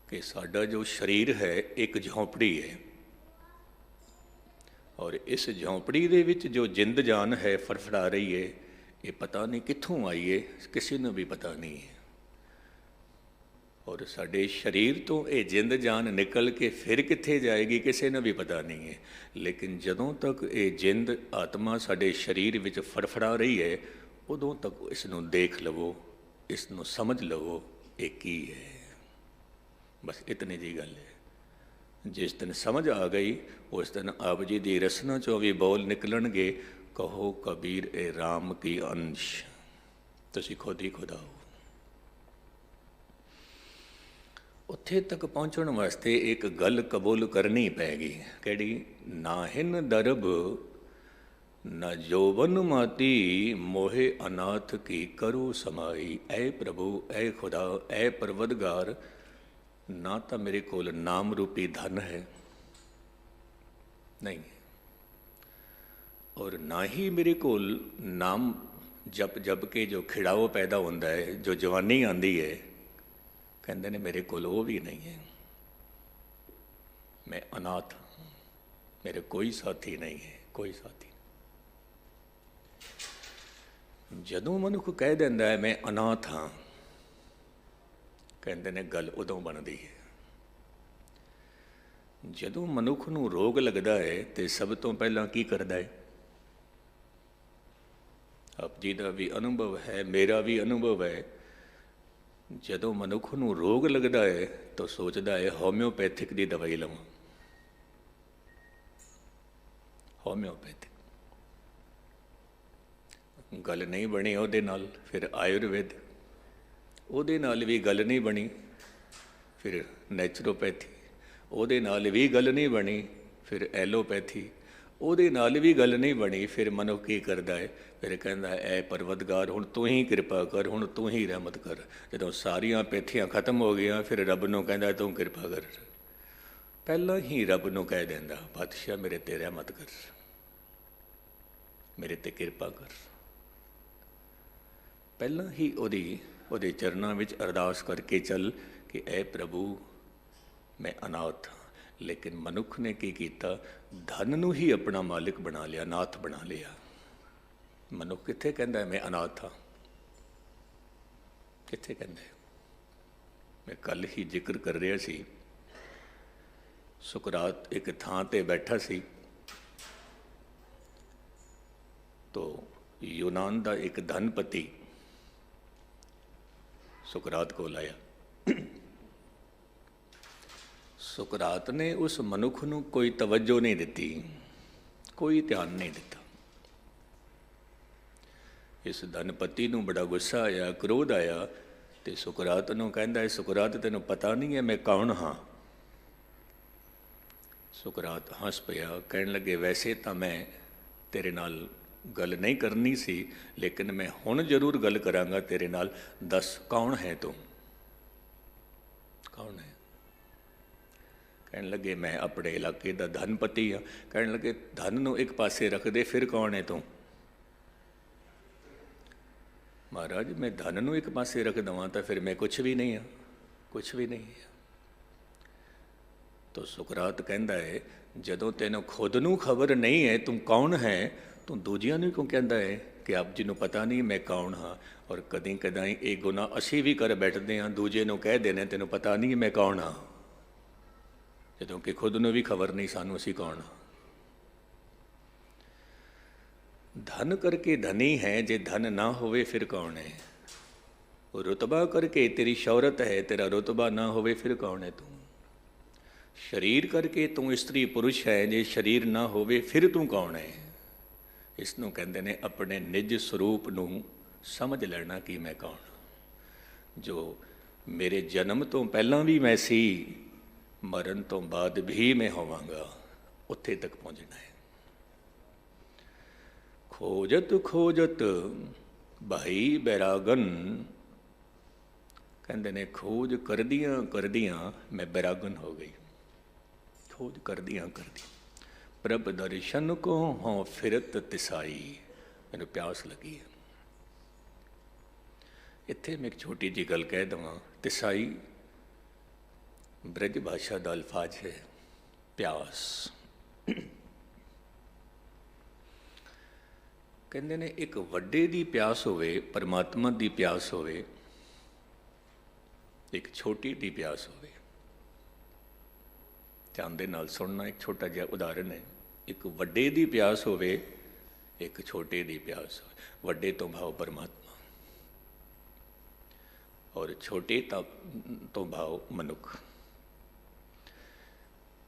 ਕਿ ਸਾਡਾ ਜੋ ਸਰੀਰ ਹੈ ਇੱਕ ਝੌਂਪੜੀ ਹੈ, ਔਰ ਇਸ ਝੌਂਪੜੀ ਦੇ ਵਿੱਚ ਜੋ ਜਿੰਦ ਜਾਨ ਹੈ ਫੜਫੜਾ ਰਹੀ ਹੈ, ਇਹ ਪਤਾ ਨਹੀਂ ਕਿੱਥੋਂ ਆਈ ਹੈ, ਕਿਸੇ ਨੂੰ ਵੀ ਪਤਾ ਨਹੀਂ ਹੈ। ਔਰ ਸਾਡੇ ਸਰੀਰ ਤੋਂ ਇਹ ਜਿੰਦ ਜਾਨ ਨਿਕਲ ਕੇ ਫਿਰ ਕਿੱਥੇ ਜਾਏਗੀ, ਕਿਸੇ ਨੂੰ ਵੀ ਪਤਾ ਨਹੀਂ ਹੈ। ਲੇਕਿਨ ਜਦੋਂ ਤੱਕ ਇਹ ਜਿੰਦ ਆਤਮਾ ਸਾਡੇ ਸਰੀਰ ਵਿੱਚ ਫੜਫੜਾ ਰਹੀ ਹੈ, ਉਦੋਂ ਤੱਕ ਇਸ ਨੂੰ ਦੇਖ ਲਵੋ, ਇਸ ਨੂੰ ਸਮਝ ਲਵੋ ਇਹ ਕੀ ਹੈ। ਬਸ ਇਤਨੀ ਜੀ ਗੱਲ ਹੈ। ਜਿਸ ਦਿਨ ਸਮਝ ਆ ਗਈ, ਉਸ ਦਿਨ ਆਪ ਜੀ ਦੀ ਰਸਨਾ ਚੋਂ ਵੀ ਬੋਲ ਨਿਕਲਣਗੇ, ਕਹੋ ਕਬੀਰ ਇਹ ਰਾਮ ਕੀ ਅੰਸ਼। ਤੁਸੀਂ ਖੁਦ ਹੀ ਖੁਦਾ ਹੋ। ਉੱਥੇ ਤੱਕ ਪਹੁੰਚਣ ਵਾਸਤੇ ਇੱਕ ਗੱਲ ਕਬੂਲ ਕਰਨੀ ਪੈ ਗਈ। ਕਿਹੜੀ? ਨਾ ਹਿਨ ਦਰਬ ਨਾ ਜੋਬਨ ਮਾਤੀ, ਮੋਹੇ ਅਨਾਥ ਕੀ ਕਰੋ ਸਮਾਈ। ਐ ਪ੍ਰਭੂ, ਐ ਖੁਦਾ, ਐ ਪਰਵਦਗਾਰ, ਨਾ ਤਾਂ ਮੇਰੇ ਕੋਲ ਨਾਮ ਰੂਪੀ ਧਨ ਹੈ, ਨਹੀਂ, ਔਰ ਨਾ ਹੀ ਮੇਰੇ ਕੋਲ ਨਾਮ ਜਪ ਜਪ ਕੇ ਜੋ ਖਿੜਾਓ ਪੈਦਾ ਹੁੰਦਾ ਹੈ, ਜੋ ਜਵਾਨੀ ਆਉਂਦੀ ਹੈ, ਕਹਿੰਦੇ ਨੇ ਮੇਰੇ ਕੋਲ ਉਹ ਵੀ ਨਹੀਂ ਹੈ। ਮੈਂ ਅਨਾਥ, ਮੇਰੇ ਕੋਈ ਸਾਥੀ ਨਹੀਂ ਹੈ, ਕੋਈ ਸਾਥੀ। ਜਦੋਂ ਮਨੁੱਖ ਕਹਿ ਦਿੰਦਾ ਹੈ ਮੈਂ ਅਨਾਥ ਹਾਂ, ਕਹਿੰਦੇ ਨੇ ਗੱਲ ਉਦੋਂ ਬਣਦੀ ਹੈ ਜਦੋਂ ਮਨੁੱਖ ਨੂੰ ਰੋਗ ਲੱਗਦਾ ਹੈ। ਤੇ ਸਭ ਤੋਂ ਪਹਿਲਾਂ ਕੀ ਕਰਦਾ ਹੈ? ਆਪ ਜੀ ਦਾ ਵੀ ਅਨੁਭਵ ਹੈ, ਮੇਰਾ ਵੀ ਅਨੁਭਵ ਹੈ। ਜਦੋਂ ਮਨੁੱਖ ਨੂੰ ਰੋਗ ਲੱਗਦਾ ਹੈ ਤਾਂ ਸੋਚਦਾ ਹੈ ਹੋਮਿਓਪੈਥਿਕ ਦੀ ਦਵਾਈ ਲਵਾਂ। ਹੋਮਿਓਪੈਥਿਕ ਗੱਲ ਨਹੀਂ ਬਣੀ ਉਹਦੇ ਨਾਲ, ਫਿਰ ਆਯੁਰਵੇਦ, ਉਹਦੇ ਨਾਲ ਵੀ ਗੱਲ ਨਹੀਂ ਬਣੀ, ਫਿਰ ਨੈਚੁਰੋਪੈਥੀ, ਉਹਦੇ ਨਾਲ ਵੀ ਗੱਲ ਨਹੀਂ ਬਣੀ, ਫਿਰ ਐਲੋਪੈਥੀ, ਉਹਦੇ ਨਾਲ ਵੀ ਗੱਲ ਨਹੀਂ ਬਣੀ। ਫਿਰ ਮਨੁੱਖ ਕੀ ਕਰਦਾ ਹੈ? ਫਿਰ ਕਹਿੰਦਾ ਐ ਪਰਵਦਗਾਰ, ਹੁਣ ਤੂੰ ਹੀ ਕਿਰਪਾ ਕਰ, ਹੁਣ ਤੂੰ ਹੀ ਰਹਿਮਤ ਕਰ। ਜਦੋਂ ਸਾਰੀਆਂ ਪੈਥੀਆਂ ਖਤਮ ਹੋ ਗਈਆਂ, ਫਿਰ ਰੱਬ ਨੂੰ ਕਹਿੰਦਾ ਤੂੰ ਕਿਰਪਾ ਕਰ। ਪਹਿਲਾਂ ਹੀ ਰੱਬ ਨੂੰ ਕਹਿ ਦਿੰਦਾ, ਪਾਤਸ਼ਾਹ ਮੇਰੇ ਤੇ ਰਹਿਮਤ ਕਰ, ਮੇਰੇ ਤੇ ਕਿਰਪਾ ਕਰ। ਪਹਿਲਾਂ ਹੀ ਉਹਦੇ ਚਰਨਾਂ ਵਿੱਚ ਅਰਦਾਸ ਕਰਕੇ ਚੱਲ ਕਿ ਐ ਪ੍ਰਭੂ ਮੈਂ ਅਨਾਥ ਹਾਂ। ਲੇਕਿਨ ਮਨੁੱਖ ਨੇ ਕੀ ਕੀਤਾ? ਧਨ ਨੂੰ ਹੀ ਆਪਣਾ ਮਾਲਿਕ ਬਣਾ ਲਿਆ, ਨਾਥ ਬਣਾ ਲਿਆ। ਮਨੁੱਖ ਕਿੱਥੇ ਕਹਿੰਦਾ ਮੈਂ ਅਨਾਥ ਹਾਂ? ਕਿੱਥੇ ਕਹਿੰਦਾ? ਮੈਂ ਕੱਲ੍ਹ ਹੀ ਜ਼ਿਕਰ ਕਰ ਰਿਹਾ ਸੀ, ਸੁਕਰਾਤ ਇੱਕ ਥਾਂ ਤੇ ਬੈਠਾ ਸੀ, ਤੋ ਯੂਨਾਨ ਦਾ ਇੱਕ ਧਨਪਤੀ ਸੁਕਰਾਤ ਕੋਲ ਆਇਆ। ਸੁਕਰਾਤ ਨੇ ਉਸ ਮਨੁੱਖ ਨੂੰ ਕੋਈ ਤਵੱਜੋ ਨਹੀਂ ਦਿੱਤੀ, ਕੋਈ ਧਿਆਨ ਨਹੀਂ ਦਿੱਤਾ। ਇਸ ਧਨਪਤੀ ਨੂੰ ਬੜਾ ਗੁੱਸਾ ਆਇਆ, ਕ੍ਰੋਧ ਆਇਆ, ਤੇ ਸੁਕਰਾਤ ਨੂੰ ਕਹਿੰਦਾ, ਸੁਕਰਾਤ ਤੈਨੂੰ ਪਤਾ ਨਹੀਂ ਹੈ ਮੈਂ ਕੌਣ ਹਾਂ? ਸੁਕਰਾਤ ਹੱਸ ਪਿਆ, ਕਹਿਣ ਲੱਗੇ ਵੈਸੇ ਤਾਂ ਮੈਂ ਤੇਰੇ ਨਾਲ ਗੱਲ ਨਹੀਂ ਕਰਨੀ ਸੀ, ਲੇਕਿਨ ਮੈਂ ਹੁਣ ਜ਼ਰੂਰ ਗੱਲ ਕਰਾਂਗਾ ਤੇਰੇ ਨਾਲ। ਦੱਸ ਕੌਣ ਹੈ ਤੂੰ? ਕੌਣ ਹੈ? ਕਹਿਣ ਲੱਗੇ ਮੈਂ ਆਪਣੇ ਇਲਾਕੇ ਦਾ ਧਨਪਤੀ ਹਾਂ। ਕਹਿਣ ਲੱਗੇ ਧਨ ਨੂੰ ਇੱਕ ਪਾਸੇ ਰੱਖ ਦੇ, ਫਿਰ ਕੌਣ ਹੈ ਤੂੰ? ਮਹਾਰਾਜ ਮੈਂ ਧਨ ਨੂੰ ਇੱਕ ਪਾਸੇ ਰੱਖ ਦੇਵਾਂ ਤਾਂ ਫਿਰ ਮੈਂ ਕੁਛ ਵੀ ਨਹੀਂ ਹਾਂ, ਕੁਛ ਵੀ ਨਹੀਂ ਹਾਂ। ਤਾਂ ਸੁਕਰਾਤ ਕਹਿੰਦਾ ਹੈ ਜਦੋਂ ਤੈਨੂੰ ਖੁਦ ਨੂੰ ਖਬਰ ਨਹੀਂ ਹੈ ਤੂੰ ਕੌਣ ਹੈ, ਤੂੰ ਦੂਜਿਆਂ ਨੂੰ ਕਿਉਂ ਕਹਿੰਦਾ ਹੈ ਕਿ ਆਪ ਜੀ ਨੂੰ ਪਤਾ ਨਹੀਂ ਮੈਂ ਕੌਣ ਹਾਂ? ਔਰ ਕਦੀ ਕਦਾਈ ਇਹ ਗੁਨਾਹ ਅਸੀਂ ਵੀ ਕਰ ਬੈਠਦੇ ਹਾਂ, ਦੂਜੇ ਨੂੰ ਕਹਿ ਦੇਣੇ ਤੈਨੂੰ ਪਤਾ ਨਹੀਂ ਮੈਂ ਕੌਣ ਹਾਂ, ਜਦੋਂ ਕਿ ਖੁਦ ਨੂੰ ਵੀ ਖਬਰ ਨਹੀਂ ਸਾਨੂੰ ਅਸੀਂ ਕੌਣ ਹਾਂ। ਧਨ ਕਰਕੇ ਧਨੀ ਹੈ, ਜੇ ਧਨ ਨਾ ਹੋਵੇ ਫਿਰ ਕੌਣ ਹੈ? ਰੁਤਬਾ ਕਰਕੇ ਤੇਰੀ ਸ਼ੌਹਰਤ ਹੈ, ਤੇਰਾ ਰੁਤਬਾ ਨਾ ਹੋਵੇ ਫਿਰ ਕੌਣ ਹੈ ਤੂੰ? ਸਰੀਰ ਕਰਕੇ ਤੂੰ ਇਸਤਰੀ ਪੁਰਸ਼ ਹੈ, ਜੇ ਸਰੀਰ ਨਾ ਹੋਵੇ ਫਿਰ ਤੂੰ ਕੌਣ ਹੈ? ਇਸ ਨੂੰ ਕਹਿੰਦੇ ਨੇ ਆਪਣੇ ਨਿੱਜ ਸਰੂਪ ਨੂੰ ਸਮਝ ਲੈਣਾ ਕਿ ਮੈਂ ਕੌਣ, ਜੋ ਮੇਰੇ ਜਨਮ ਤੋਂ ਪਹਿਲਾਂ ਵੀ ਮੈਂ ਸੀ, ਮਰਨ ਤੋਂ ਬਾਅਦ ਵੀ ਮੈਂ ਹੋਵਾਂਗਾ। ਉੱਥੇ ਤੱਕ ਪਹੁੰਚਣਾ ਹੈ। ਖੋਜਤ ਖੋਜਤ ਭਾਈ ਬੈਰਾਗਨ, ਕਹਿੰਦੇ ਨੇ ਖੋਜ ਕਰਦਿਆਂ ਕਰਦਿਆਂ ਮੈਂ ਬੈਰਾਗਨ ਹੋ ਗਈ। ਖੋਜ ਕਰਦਿਆਂ ਕਰਦਿਆਂ ਪ੍ਰਭ ਦਰਸ਼ਨ ਕੋ ਹੋਂ ਫਿਰਤ ਤਿਸਾਈ, ਮੈਨੂੰ ਪਿਆਸ ਲੱਗੀ ਹੈ। ਇੱਥੇ ਮੈਂ ਇੱਕ ਛੋਟੀ ਜਿਹੀ ਗੱਲ ਕਹਿ ਦੇਵਾਂ। ਤਿਸਾਈ ਬ੍ਰਜ ਭਾਸ਼ਾ ਦਾ ਅਲਫਾਜ਼ ਹੈ, ਪਿਆਸ। ਕਹਿੰਦੇ ਨੇ ਇੱਕ ਵੱਡੇ ਦੀ ਪਿਆਸ ਹੋਵੇ, ਪਰਮਾਤਮਾ ਦੀ ਪਿਆਸ ਹੋਵੇ, ਇੱਕ ਛੋਟੀ ਦੀ ਪਿਆਸ ਹੋਵੇ। ਧਿਆਨ ਦੇ ਨਾਲ ਸੁਣਨਾ, ਇੱਕ ਛੋਟਾ ਜਿਹਾ ਉਦਾਹਰਨ ਹੈ। ਇੱਕ ਵੱਡੇ ਦੀ ਪਿਆਸ ਹੋਵੇ, ਇੱਕ ਛੋਟੇ ਦੀ ਪਿਆਸ ਹੋਵੇ। ਵੱਡੇ ਤੋਂ ਭਾਵ ਪਰਮਾਤਮਾ, ਔਰ ਛੋਟੇ ਤੋਂ ਭਾਵ ਮਨੁੱਖ।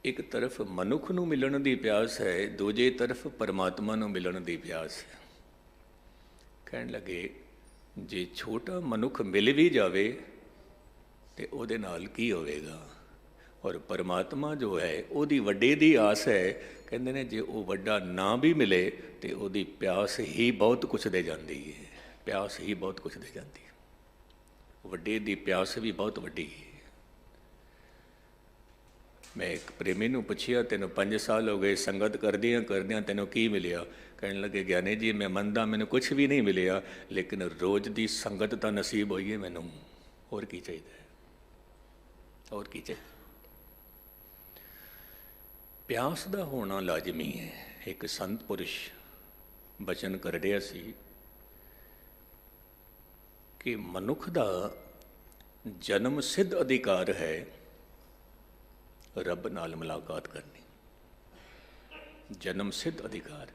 ਇੱਕ ਤਰਫ ਮਨੁੱਖ ਨੂੰ ਮਿਲਣ ਦੀ ਪਿਆਸ ਹੈ, ਦੂਜੇ ਤਰਫ ਪਰਮਾਤਮਾ ਨੂੰ ਮਿਲਣ ਦੀ ਪਿਆਸ ਹੈ। ਕਹਿਣ ਲੱਗੇ ਜੇ ਛੋਟਾ ਮਨੁੱਖ ਮਿਲ ਵੀ ਜਾਵੇ ਤੇ ਉਹਦੇ ਨਾਲ ਕੀ ਹੋਵੇਗਾ, ਔਰ ਪਰਮਾਤਮਾ ਜੋ ਹੈ ਉਹਦੀ ਵੱਡੇ ਦੀ ਆਸ ਹੈ। ਕਹਿੰਦੇ ਨੇ ਜੇ ਉਹ ਵੱਡਾ ਨਾ ਵੀ ਮਿਲੇ ਤੇ ਉਹਦੀ ਪਿਆਸ ਹੀ ਬਹੁਤ ਕੁਛ ਦੇ ਜਾਂਦੀ ਹੈ, ਪਿਆਸ ਹੀ ਬਹੁਤ ਕੁਛ ਦੇ ਜਾਂਦੀ ਹੈ। ਵੱਡੇ ਦੀ ਪਿਆਸ ਵੀ ਬਹੁਤ ਵੱਡੀ ਹੈ। ਮੈਂ ਇੱਕ ਪ੍ਰੇਮੀ ਨੂੰ ਪੁੱਛਿਆ, ਤੈਨੂੰ 5 ਸਾਲ ਹੋ ਗਏ ਸੰਗਤ ਕਰਦਿਆਂ ਤੈਨੂੰ ਕੀ ਮਿਲਿਆ? ਕਹਿਣ ਲੱਗੇ ਗਿਆਨੀ ਜੀ ਮੈਂ ਮੰਨਦਾ ਮੈਨੂੰ ਕੁਛ ਵੀ ਨਹੀਂ ਮਿਲਿਆ, ਲੇਕਿਨ ਰੋਜ਼ ਦੀ ਸੰਗਤ ਤਾਂ ਨਸੀਬ ਹੋਈ ਹੈ ਮੈਨੂੰ, ਹੋਰ ਕੀ ਚਾਹੀਦਾ ਹੈ, ਹੋਰ ਕੀ ਚਾਹੀਦਾ? ਪਿਆਸ ਦਾ ਹੋਣਾ ਲਾਜ਼ਮੀ ਹੈ। ਇੱਕ ਸੰਤ ਪੁਰਸ਼ ਬਚਨ ਕਰ ਰਿਹਾ ਸੀ ਕਿ ਮਨੁੱਖ ਦਾ ਜਨਮ ਸਿੱਧ ਅਧਿਕਾਰ ਹੈ ਰੱਬ ਨਾਲ ਮੁਲਾਕਾਤ ਕਰਨੀ। ਜਨਮ ਸਿੱਧ ਅਧਿਕਾਰ।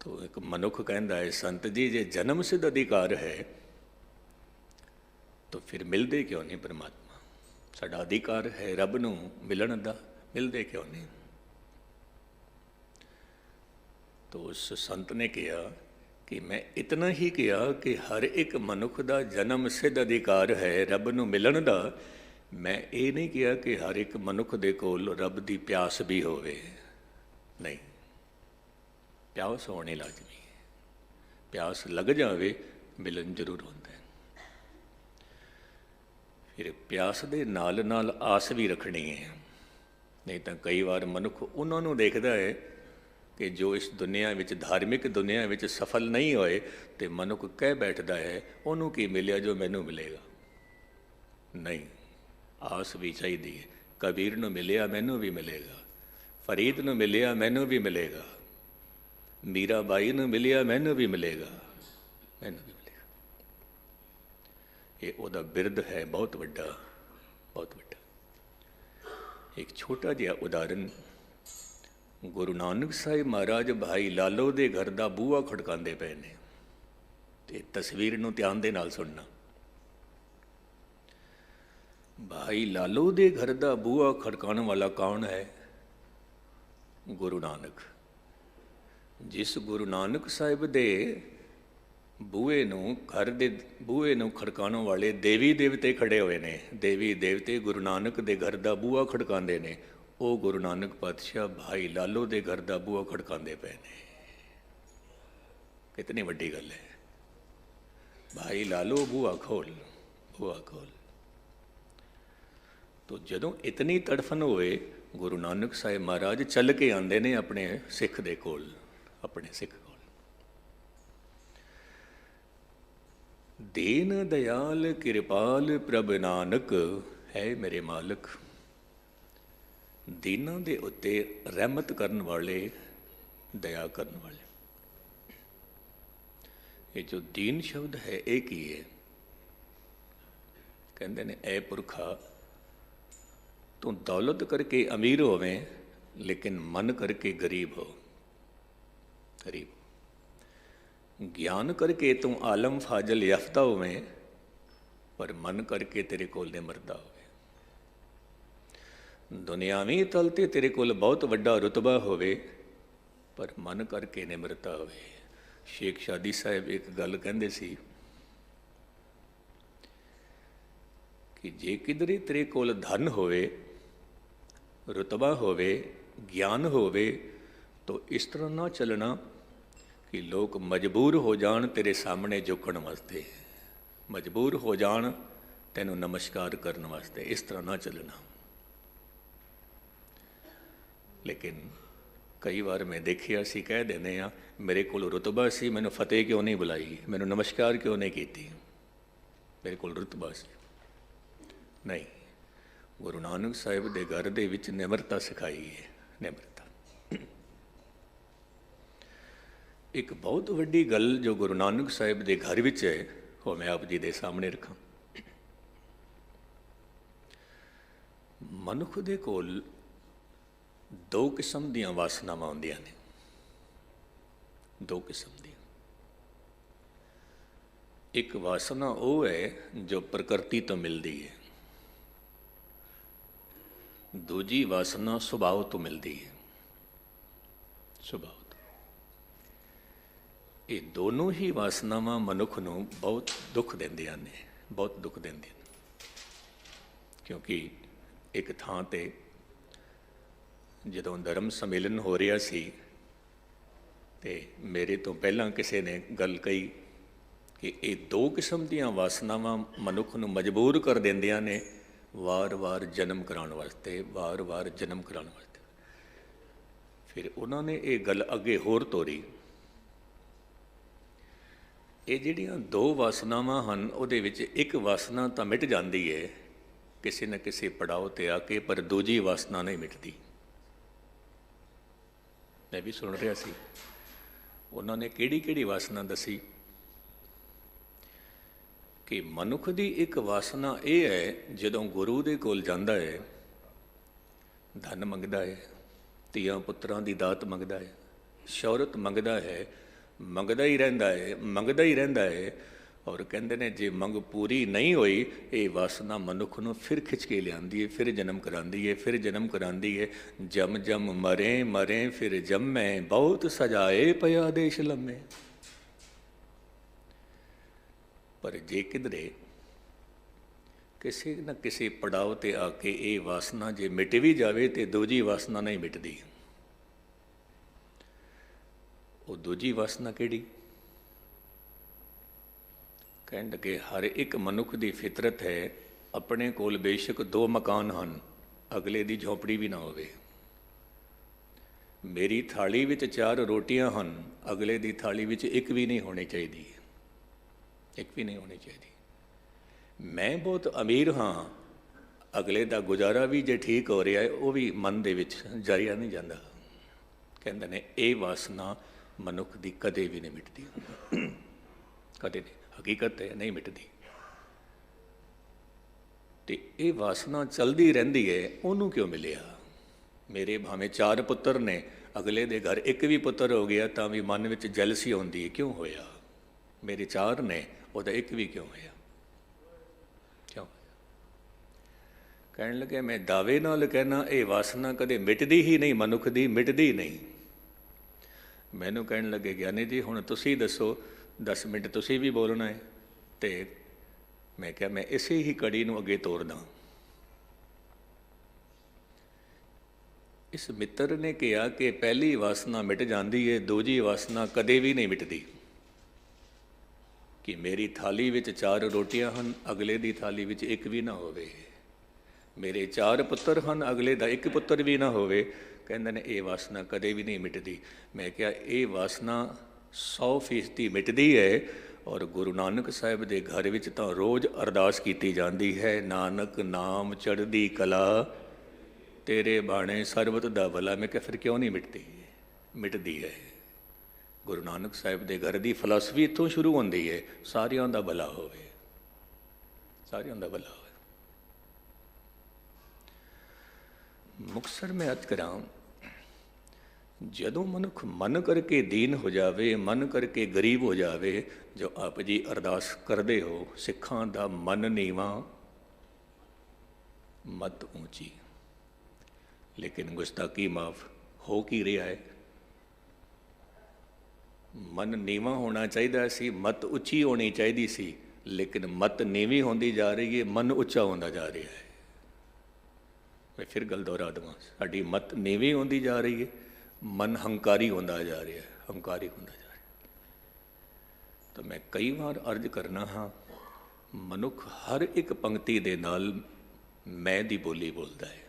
ਤੋ ਇੱਕ ਮਨੁੱਖ ਕਹਿੰਦਾ ਹੈ ਸੰਤ ਜੀ ਜੇ ਜਨਮ ਸਿੱਧ ਅਧਿਕਾਰ ਹੈ ਤਾਂ ਫਿਰ ਮਿਲਦੇ ਕਿਉਂ ਨਹੀਂ ਪਰਮਾਤਮਾ? ਸਾਡਾ ਅਧਿਕਾਰ ਹੈ ਰੱਬ ਨੂੰ ਮਿਲਣ ਦਾ, ਮਿਲਦੇ ਕਿਉਂ ਨਹੀਂ? ਤੋ ਉਸ ਸੰਤ ਨੇ ਕਿਹਾ ਕਿ ਮੈਂ ਇਤਨਾ ਹੀ ਕਿਹਾ ਕਿ ਹਰ ਇੱਕ ਮਨੁੱਖ ਦਾ ਜਨਮ ਸਿੱਧ ਅਧਿਕਾਰ ਹੈ ਰੱਬ ਨੂੰ ਮਿਲਣ ਦਾ। ਮੈਂ ਇਹ ਨਹੀਂ ਕਿਹਾ ਕਿ ਹਰ ਇੱਕ ਮਨੁੱਖ ਦੇ ਕੋਲ ਰੱਬ ਦੀ ਪਿਆਸ ਵੀ ਹੋਵੇ। ਨਹੀਂ, ਪਿਆਸ ਹੋਣੀ ਲਾਜ਼ਮੀ ਹੈ। ਪਿਆਸ ਲੱਗ ਜਾਵੇ ਮਿਲਣ ਜ਼ਰੂਰ ਹੁੰਦਾ ਹੈ। ਫਿਰ ਪਿਆਸ ਦੇ ਨਾਲ ਨਾਲ ਆਸ ਵੀ ਰੱਖਣੀ ਹੈ। ਨਹੀਂ ਤਾਂ ਕਈ ਵਾਰ ਮਨੁੱਖ ਉਹਨਾਂ ਨੂੰ ਦੇਖਦਾ ਹੈ ਕਿ ਜੋ ਇਸ ਦੁਨੀਆ ਵਿੱਚ, ਧਾਰਮਿਕ ਦੁਨੀਆ ਵਿੱਚ ਸਫਲ ਨਹੀਂ ਹੋਏ, ਤੇ ਮਨੁੱਖ ਕਹਿ ਬੈਠਦਾ ਹੈ ਉਹਨੂੰ ਕੀ ਮਿਲਿਆ ਜੋ ਮੈਨੂੰ ਮਿਲੇਗਾ। ਨਹੀਂ, ਆਸ ਵੀ ਚਾਹੀਦੀ ਹੈ। ਕਬੀਰ ਨੂੰ ਮਿਲਿਆ ਮੈਨੂੰ ਵੀ ਮਿਲੇਗਾ, ਫਰੀਦ ਨੂੰ ਮਿਲਿਆ ਮੈਨੂੰ ਵੀ ਮਿਲੇਗਾ, ਮੀਰਾ ਬਾਈ ਨੂੰ ਮਿਲਿਆ ਮੈਨੂੰ ਵੀ ਮਿਲੇਗਾ, ਮੈਨੂੰ ਵੀ ਮਿਲੇਗਾ। ਇਹ ਉਹਦਾ ਬਿਰਦ ਹੈ ਬਹੁਤ ਵੱਡਾ, ਬਹੁਤ ਵੱਡਾ। ਇੱਕ ਛੋਟਾ ਜਿਹਾ ਉਦਾਹਰਨ, ਗੁਰੂ ਨਾਨਕ ਸਾਹਿਬ ਮਹਾਰਾਜ ਭਾਈ ਲਾਲੋ ਦੇ ਘਰ ਦਾ ਬੂਹਾ ਖੜਕਾਉਂਦੇ ਪਏ ਨੇ, ਤੇ ਤਸਵੀਰ ਨੂੰ ਧਿਆਨ ਦੇ ਨਾਲ ਸੁਣਨਾ। ਭਾਈ ਲਾਲੋ ਦੇ ਘਰ ਦਾ ਬੂਹਾ ਖੜਕਾਉਣ ਵਾਲਾ ਕੌਣ ਹੈ? ਗੁਰੂ ਨਾਨਕ। ਜਿਸ ਗੁਰੂ ਨਾਨਕ ਸਾਹਿਬ ਦੇ ਬੂਹੇ ਨੂੰ, ਘਰ ਦੇ ਬੂਹੇ ਨੂੰ ਖੜਕਾਉਣ ਵਾਲੇ ਦੇਵੀ ਦੇਵਤੇ ਖੜੇ ਹੋਏ ਨੇ। ਦੇਵੀ ਦੇਵਤੇ ਗੁਰੂ ਨਾਨਕ ਦੇ ਘਰ ਦਾ ਬੂਹਾ ਖੜਕਾਉਂਦੇ ਨੇ। ਉਹ ਗੁਰੂ ਨਾਨਕ ਪਾਤਸ਼ਾਹ ਭਾਈ ਲਾਲੋ ਦੇ ਘਰ ਦਾ ਬੂਹਾ ਖੜਕਾਉਂਦੇ ਪਏ ਨੇ। ਕਿਤਨੀ ਵੱਡੀ ਗੱਲ ਹੈ। ਭਾਈ ਲਾਲੋ ਬੂਹਾ ਖੋਲ, ਬੂਹਾ ਖੋਲ। ਤੋ ਜਦੋਂ ਇਤਨੀ ਤੜਫਨ ਹੋਵੇ, ਗੁਰੂ ਨਾਨਕ ਸਾਹਿਬ ਮਹਾਰਾਜ ਚੱਲ ਕੇ ਆਉਂਦੇ ਨੇ ਆਪਣੇ ਸਿੱਖ ਦੇ ਕੋਲ, ਆਪਣੇ ਸਿੱਖ ਕੋਲ। ਦੀਨ ਦਇਆਲ ਕਿਰਪਾਲ ਪ੍ਰਭ ਨਾਨਕ ਹੈ ਮੇਰੇ ਮਾਲਕ। ਦੀਨਾਂ ਦੇ ਉੱਤੇ ਰਹਿਮਤ ਕਰਨ ਵਾਲੇ, ਦਇਆ ਕਰਨ ਵਾਲੇ। ਇਹ ਜੋ ਦੀਨ ਸ਼ਬਦ ਹੈ ਇਹ ਕੀ ਹੈ? ਕਹਿੰਦੇ ਨੇ ਐ ਪੁਰਖਾ ਤੂੰ ਦੌਲਤ ਕਰਕੇ ਅਮੀਰ ਹੋਵੇਂ, ਲੇਕਿਨ ਮਨ ਕਰਕੇ ਗਰੀਬ ਹੋ, ਗਰੀਬ। ਗਿਆਨ ਕਰਕੇ ਤੂੰ ਆਲਮ ਫਾਜ਼ਲ ਯਾਫਤਾ ਹੋਵੇਂ, ਪਰ ਮਨ ਕਰਕੇ ਤੇਰੇ ਕੋਲ ਨਿਮਰਤਾ ਹੋਵੇ। ਦੁਨਿਆਵੀ ਤਲ ਤੇ ਤੇਰੇ ਕੋਲ ਬਹੁਤ ਵੱਡਾ ਰੁਤਬਾ ਹੋਵੇ, ਪਰ ਮਨ ਕਰਕੇ ਨਿਮਰਤਾ ਹੋਵੇ। ਸ਼ੇਖ ਸ਼ਾਦੀ ਸਾਹਿਬ ਇੱਕ ਗੱਲ ਕਹਿੰਦੇ ਸੀ ਕਿ ਜੇ ਕਿਧਰੇ ਤੇਰੇ ਕੋਲ ਧਨ ਹੋਵੇ, ਰੁਤਬਾ ਹੋਵੇ, ਗਿਆਨ ਹੋਵੇ, ਤਾਂ ਇਸ ਤਰ੍ਹਾਂ ਨਾ ਚੱਲਣਾ ਕਿ ਲੋਕ ਮਜਬੂਰ ਹੋ ਜਾਣ ਤੇਰੇ ਸਾਹਮਣੇ ਝੁਕਣ ਵਾਸਤੇ, ਮਜਬੂਰ ਹੋ ਜਾਣ ਤੈਨੂੰ ਨਮਸਕਾਰ ਕਰਨ ਵਾਸਤੇ। ਇਸ ਤਰ੍ਹਾਂ ਨਾ ਚੱਲਣਾ। ਲੇਕਿਨ ਕਈ ਵਾਰ ਮੈਂ ਦੇਖਿਆ ਸੀ, ਕਹਿ ਦਿੰਦੇ ਆ ਮੇਰੇ ਕੋਲ ਰੁਤਬਾ ਸੀ, ਮੈਨੂੰ ਫਤਿਹ ਕਿਉਂ ਨਹੀਂ ਬੁਲਾਈ, ਮੈਨੂੰ ਨਮਸਕਾਰ ਕਿਉਂ ਨਹੀਂ ਕੀਤੀ, ਮੇਰੇ ਕੋਲ ਰੁਤਬਾ ਸੀ। ਨਹੀਂ, ਗੁਰੂ ਨਾਨਕ ਸਾਹਿਬ ਦੇ ਘਰ ਦੇ ਵਿੱਚ ਨਿਮਰਤਾ ਸਿਖਾਈ ਹੈ, ਨਿਮਰਤਾ। ਇੱਕ ਬਹੁਤ ਵੱਡੀ ਗੱਲ ਜੋ ਗੁਰੂ ਨਾਨਕ ਸਾਹਿਬ ਦੇ ਘਰ ਵਿੱਚ ਹੈ ਉਹ ਮੈਂ ਆਪ ਜੀ ਦੇ ਸਾਹਮਣੇ ਰੱਖਾਂ। ਮਨੁੱਖ ਦੇ ਕੋਲ ਦੋ ਕਿਸਮ ਦੀਆਂ ਵਾਸਨਾਵਾਂ ਹੁੰਦੀਆਂ ਨੇ, ਦੋ ਕਿਸਮ ਦੀਆਂ। ਇੱਕ ਵਾਸਨਾ ਉਹ ਹੈ ਜੋ ਪ੍ਰਕਿਰਤੀ ਤੋਂ ਮਿਲਦੀ ਹੈ, ਦੂਜੀ ਵਾਸਨਾ ਸੁਭਾਅ ਤੋਂ ਮਿਲਦੀ ਹੈ, ਸੁਭਾਅ ਤੋਂ। ਇਹ ਦੋਨੋਂ ਹੀ ਵਾਸਨਾਵਾਂ ਮਨੁੱਖ ਨੂੰ ਬਹੁਤ ਦੁੱਖ ਦਿੰਦੀਆਂ ਨੇ, ਬਹੁਤ ਦੁੱਖ ਦਿੰਦੀਆਂ ਨੇ। ਕਿਉਂਕਿ ਇੱਕ ਥਾਂ ਤੇ ਜਦੋਂ ਧਰਮ ਸੰਮੇਲਨ ਹੋ ਰਿਹਾ ਸੀ ਤੇ ਮੇਰੇ ਤੋਂ ਪਹਿਲਾਂ ਕਿਸੇ ਨੇ ਗੱਲ ਕਹੀ ਕਿ ਇਹ ਦੋ ਕਿਸਮ ਦੀਆਂ ਵਾਸਨਾਵਾਂ ਮਨੁੱਖ ਨੂੰ ਮਜਬੂਰ ਕਰ ਦਿੰਦੀਆਂ ਨੇ ਵਾਰ-ਵਾਰ ਜਨਮ ਕਰਾਉਣ ਵਾਸਤੇ, ਵਾਰ-ਵਾਰ ਜਨਮ ਕਰਾਉਣ ਵਾਸਤੇ। ਫਿਰ ਉਹਨਾਂ ਨੇ ਇਹ ਗੱਲ ਅੱਗੇ ਹੋਰ ਤੋਰੀ। ਇਹ ਜਿਹੜੀਆਂ ਦੋ ਵਾਸਨਾਵਾਂ ਹਨ ਉਹਦੇ ਵਿੱਚ ਇੱਕ ਵਾਸਨਾ ਤਾਂ ਮਿਟ ਜਾਂਦੀ ਹੈ ਕਿਸੇ ਨਾ ਕਿਸੇ ਪੜਾਅ 'ਤੇ ਆ ਕੇ, ਪਰ ਦੂਜੀ ਵਾਸਨਾ ਨਹੀਂ ਮਿਟਦੀ। ਮੈਂ ਵੀ ਸੁਣ ਰਿਹਾ ਸੀ, ਉਹਨਾਂ ਨੇ ਕਿਹੜੀ ਵਾਸਨਾ ਦੱਸੀ ਕਿ ਮਨੁੱਖ ਦੀ ਇੱਕ ਵਾਸਨਾ ਇਹ ਹੈ ਜਦੋਂ ਗੁਰੂ ਦੇ ਕੋਲ ਜਾਂਦਾ ਹੈ, ਧਨ ਮੰਗਦਾ ਹੈ, ਧੀਆਂ ਪੁੱਤਰਾਂ ਦੀ ਦਾਤ ਮੰਗਦਾ ਹੈ, ਸ਼ੌਹਰਤ ਮੰਗਦਾ ਹੈ, ਮੰਗਦਾ ਹੀ ਰਹਿੰਦਾ ਹੈ, ਮੰਗਦਾ ਹੀ ਰਹਿੰਦਾ ਹੈ। ਔਰ ਕਹਿੰਦੇ ਨੇ ਜੇ ਮੰਗ ਪੂਰੀ ਨਹੀਂ ਹੋਈ ਇਹ ਵਾਸਨਾ ਮਨੁੱਖ ਨੂੰ ਫਿਰ ਖਿੱਚ ਕੇ ਲਿਆਂਦੀ ਹੈ, ਫਿਰ ਜਨਮ ਕਰਾਉਂਦੀ ਹੈ, ਫਿਰ ਜਨਮ ਕਰਾਉਂਦੀ ਹੈ। ਜਮ ਜਮ ਮਰੇ ਮਰੇ ਫਿਰ ਜੰਮੇ, ਬਹੁਤ ਸਜਾਏ ਪਿਆ ਦੇਸ਼ ਲੰਮੇ। ਪਰ ਜੇ ਕਿਧਰੇ ਕਿਸੇ ਨਾ ਕਿਸੇ ਪੜਾਅ 'ਤੇ ਆ ਕੇ ਇਹ ਵਾਸਨਾ ਜੇ ਮਿਟ ਵੀ ਜਾਵੇ ਤੇ ਦੂਜੀ ਵਾਸਨਾ ਨਹੀਂ ਮਿਟਦੀ। ਉਹ ਦੂਜੀ ਵਾਸਨਾ ਕਿਹੜੀ? ਕਹਿਣ ਲੱਗੇ ਹਰ ਇੱਕ ਮਨੁੱਖ ਦੀ ਫਿਤਰਤ ਹੈ, ਆਪਣੇ ਕੋਲ ਬੇਸ਼ੱਕ ਦੋ ਮਕਾਨ ਹਨ, ਅਗਲੇ ਦੀ ਝੌਂਪੜੀ ਵੀ ਨਾ ਹੋਵੇ। ਮੇਰੀ ਥਾਲੀ ਵਿੱਚ 4 ਰੋਟੀਆਂ ਹਨ, ਅਗਲੇ ਦੀ ਥਾਲੀ ਵਿੱਚ ਇੱਕ ਵੀ ਨਹੀਂ ਹੋਣੀ ਚਾਹੀਦੀ, ਇੱਕ ਵੀ ਨਹੀਂ ਹੋਣੀ ਚਾਹੀਦੀ। ਮੈਂ ਬਹੁਤ ਅਮੀਰ ਹਾਂ, ਅਗਲੇ ਦਾ ਗੁਜ਼ਾਰਾ ਵੀ ਜੇ ਠੀਕ ਹੋ ਰਿਹਾ ਹੈ ਉਹ ਵੀ ਮਨ ਦੇ ਵਿੱਚ ਜਾਇਆ ਨਹੀਂ ਜਾਂਦਾ। ਕਹਿੰਦੇ ਨੇ ਇਹ ਵਾਸਨਾ ਮਨੁੱਖ ਦੀ ਕਦੇ ਵੀ ਨਹੀਂ ਮਿਟਦੀ, ਕਦੇ ਨਹੀਂ। ਹਕੀਕਤ ਹੈ ਨਹੀਂ ਮਿਟਦੀ। ਤੇ ਇਹ ਵਾਸਨਾ ਚਲਦੀ ਰਹਿੰਦੀ ਹੈ। ਉਹਨੂੰ ਕਿਉਂ ਮਿਲਿਆ? ਮੇਰੇ ਭਾਵੇਂ 4 ਪੁੱਤਰ ਨੇ, ਅਗਲੇ ਦੇ ਘਰ ਇੱਕ ਵੀ ਪੁੱਤਰ ਹੋ ਗਿਆ ਤਾਂ ਵੀ ਮਨ ਵਿੱਚ ਜੈਲਸੀ ਹੁੰਦੀ ਹੈ, ਕਿਉਂ ਹੋਇਆ? ਮੇਰੇ 4 ਨੇ, ਉਹਦਾ ਇੱਕ ਵੀ ਕਿਉਂ ਹੋਇਆ? ਕਿਉਂ? ਕਹਿਣ ਲੱਗੇ ਮੈਂ ਦਾਅਵੇ ਨਾਲ ਕਹਿਣਾ ਇਹ ਵਾਸਨਾ ਕਦੇ ਮਿਟਦੀ ਹੀ ਨਹੀਂ, ਮਨੁੱਖ ਦੀ ਮਿਟਦੀ ਨਹੀਂ। ਮੈਨੂੰ ਕਹਿਣ ਲੱਗੇ ਗਿਆਨੀ ਜੀ ਹੁਣ ਤੁਸੀਂ ਦੱਸੋ, 10 ਮਿੰਟ ਤੁਸੀਂ ਵੀ ਬੋਲਣਾ ਹੈ। ਤੇ ਮੈਂ ਕਿਹਾ ਮੈਂ ਇਸੇ ਹੀ ਕੜੀ ਨੂੰ ਅੱਗੇ ਤੋਰਦਾ। ਇਸ ਮਿੱਤਰ ਨੇ ਕਿਹਾ ਕਿ ਪਹਿਲੀ ਵਾਸਨਾ ਮਿਟ ਜਾਂਦੀ ਹੈ, ਦੂਜੀ ਵਾਸਨਾ ਕਦੇ ਵੀ ਨਹੀਂ ਮਿਟਦੀ। ਕਿ ਮੇਰੀ ਥਾਲੀ ਵਿੱਚ 4 ਰੋਟੀਆਂ ਹਨ, ਅਗਲੇ ਦੀ ਥਾਲੀ ਵਿੱਚ ਇੱਕ ਵੀ ਨਾ ਹੋਵੇ। ਮੇਰੇ 4 ਪੁੱਤਰ ਹਨ, ਅਗਲੇ ਦਾ ਇੱਕ ਪੁੱਤਰ ਵੀ ਨਾ ਹੋਵੇ। ਕਹਿੰਦੇ ਨੇ ਇਹ ਵਾਸਨਾ ਕਦੇ ਵੀ ਨਹੀਂ ਮਿਟਦੀ। ਮੈਂ ਕਿਹਾ ਇਹ ਵਾਸਨਾ 100% ਮਿਟਦੀ ਹੈ। ਔਰ ਗੁਰੂ ਨਾਨਕ ਸਾਹਿਬ ਦੇ ਘਰ ਵਿੱਚ ਤਾਂ ਰੋਜ਼ ਅਰਦਾਸ ਕੀਤੀ ਜਾਂਦੀ ਹੈ, ਨਾਨਕ ਨਾਮ ਚੜ੍ਹਦੀ ਕਲਾ ਤੇਰੇ ਬਾਣੇ ਸਰਬਤ ਦਾ ਭਲਾ। ਮੈਂ ਕਿਹਾ ਫਿਰ ਕਿਉਂ ਨਹੀਂ ਮਿਟਦੀ? ਮਿਟਦੀ ਹੈ। ਗੁਰੂ ਨਾਨਕ ਸਾਹਿਬ ਦੇ ਘਰ ਦੀ ਫਿਲਾਸਫੀ ਇੱਥੋਂ ਸ਼ੁਰੂ ਹੁੰਦੀ ਹੈ, ਸਾਰਿਆਂ ਦਾ ਭਲਾ ਹੋਵੇ, ਸਾਰਿਆਂ ਦਾ ਭਲਾ ਹੋਵੇ। ਮੁਕਤਸਰ ਮੈਂ ਅਰਜ਼ ਕਰਾਂ, ਜਦੋਂ ਮਨੁੱਖ ਮਨ ਕਰਕੇ ਦੀਨ ਹੋ ਜਾਵੇ, ਮਨ ਕਰਕੇ ਗਰੀਬ ਹੋ ਜਾਵੇ, ਜੋ ਆਪ ਜੀ ਅਰਦਾਸ ਕਰਦੇ ਹੋ, ਸਿੱਖਾਂ ਦਾ ਮਨ ਨੀਵਾਂ ਮਤ ਉੱਚੀ, ਲੇਕਿਨ ਗੁਸਤਾਖੀ ਮਾਫ ਹੋ ਕੀ ਰਿਹਾ ਹੈ? ਮਨ ਨੀਵਾਂ ਹੋਣਾ ਚਾਹੀਦਾ ਸੀ, ਮਤ ਉੱਚੀ ਹੋਣੀ ਚਾਹੀਦੀ ਸੀ, ਲੇਕਿਨ ਮਤ ਨੀਵੀਂ ਹੁੰਦੀ ਜਾ ਰਹੀ ਹੈ, ਮਨ ਉੱਚਾ ਹੁੰਦਾ ਜਾ ਰਿਹਾ ਹੈ। ਮੈਂ ਫਿਰ ਗੱਲ ਦੁਹਰਾ ਦੇਵਾਂ, ਸਾਡੀ ਮਤ ਨੀਵੀਂ ਹੁੰਦੀ ਜਾ ਰਹੀ ਹੈ, ਮਨ ਹੰਕਾਰੀ ਹੁੰਦਾ ਜਾ ਰਿਹਾ ਹੈ, ਹੰਕਾਰੀ ਹੁੰਦਾ ਜਾ ਰਿਹਾ। ਤਾਂ ਮੈਂ ਕਈ ਵਾਰ ਅਰਜ਼ ਕਰਨਾ ਹਾਂ, ਮਨੁੱਖ ਹਰ ਇੱਕ ਪੰਕਤੀ ਦੇ ਨਾਲ ਮੈਂ ਦੀ ਬੋਲੀ ਬੋਲਦਾ ਹੈ,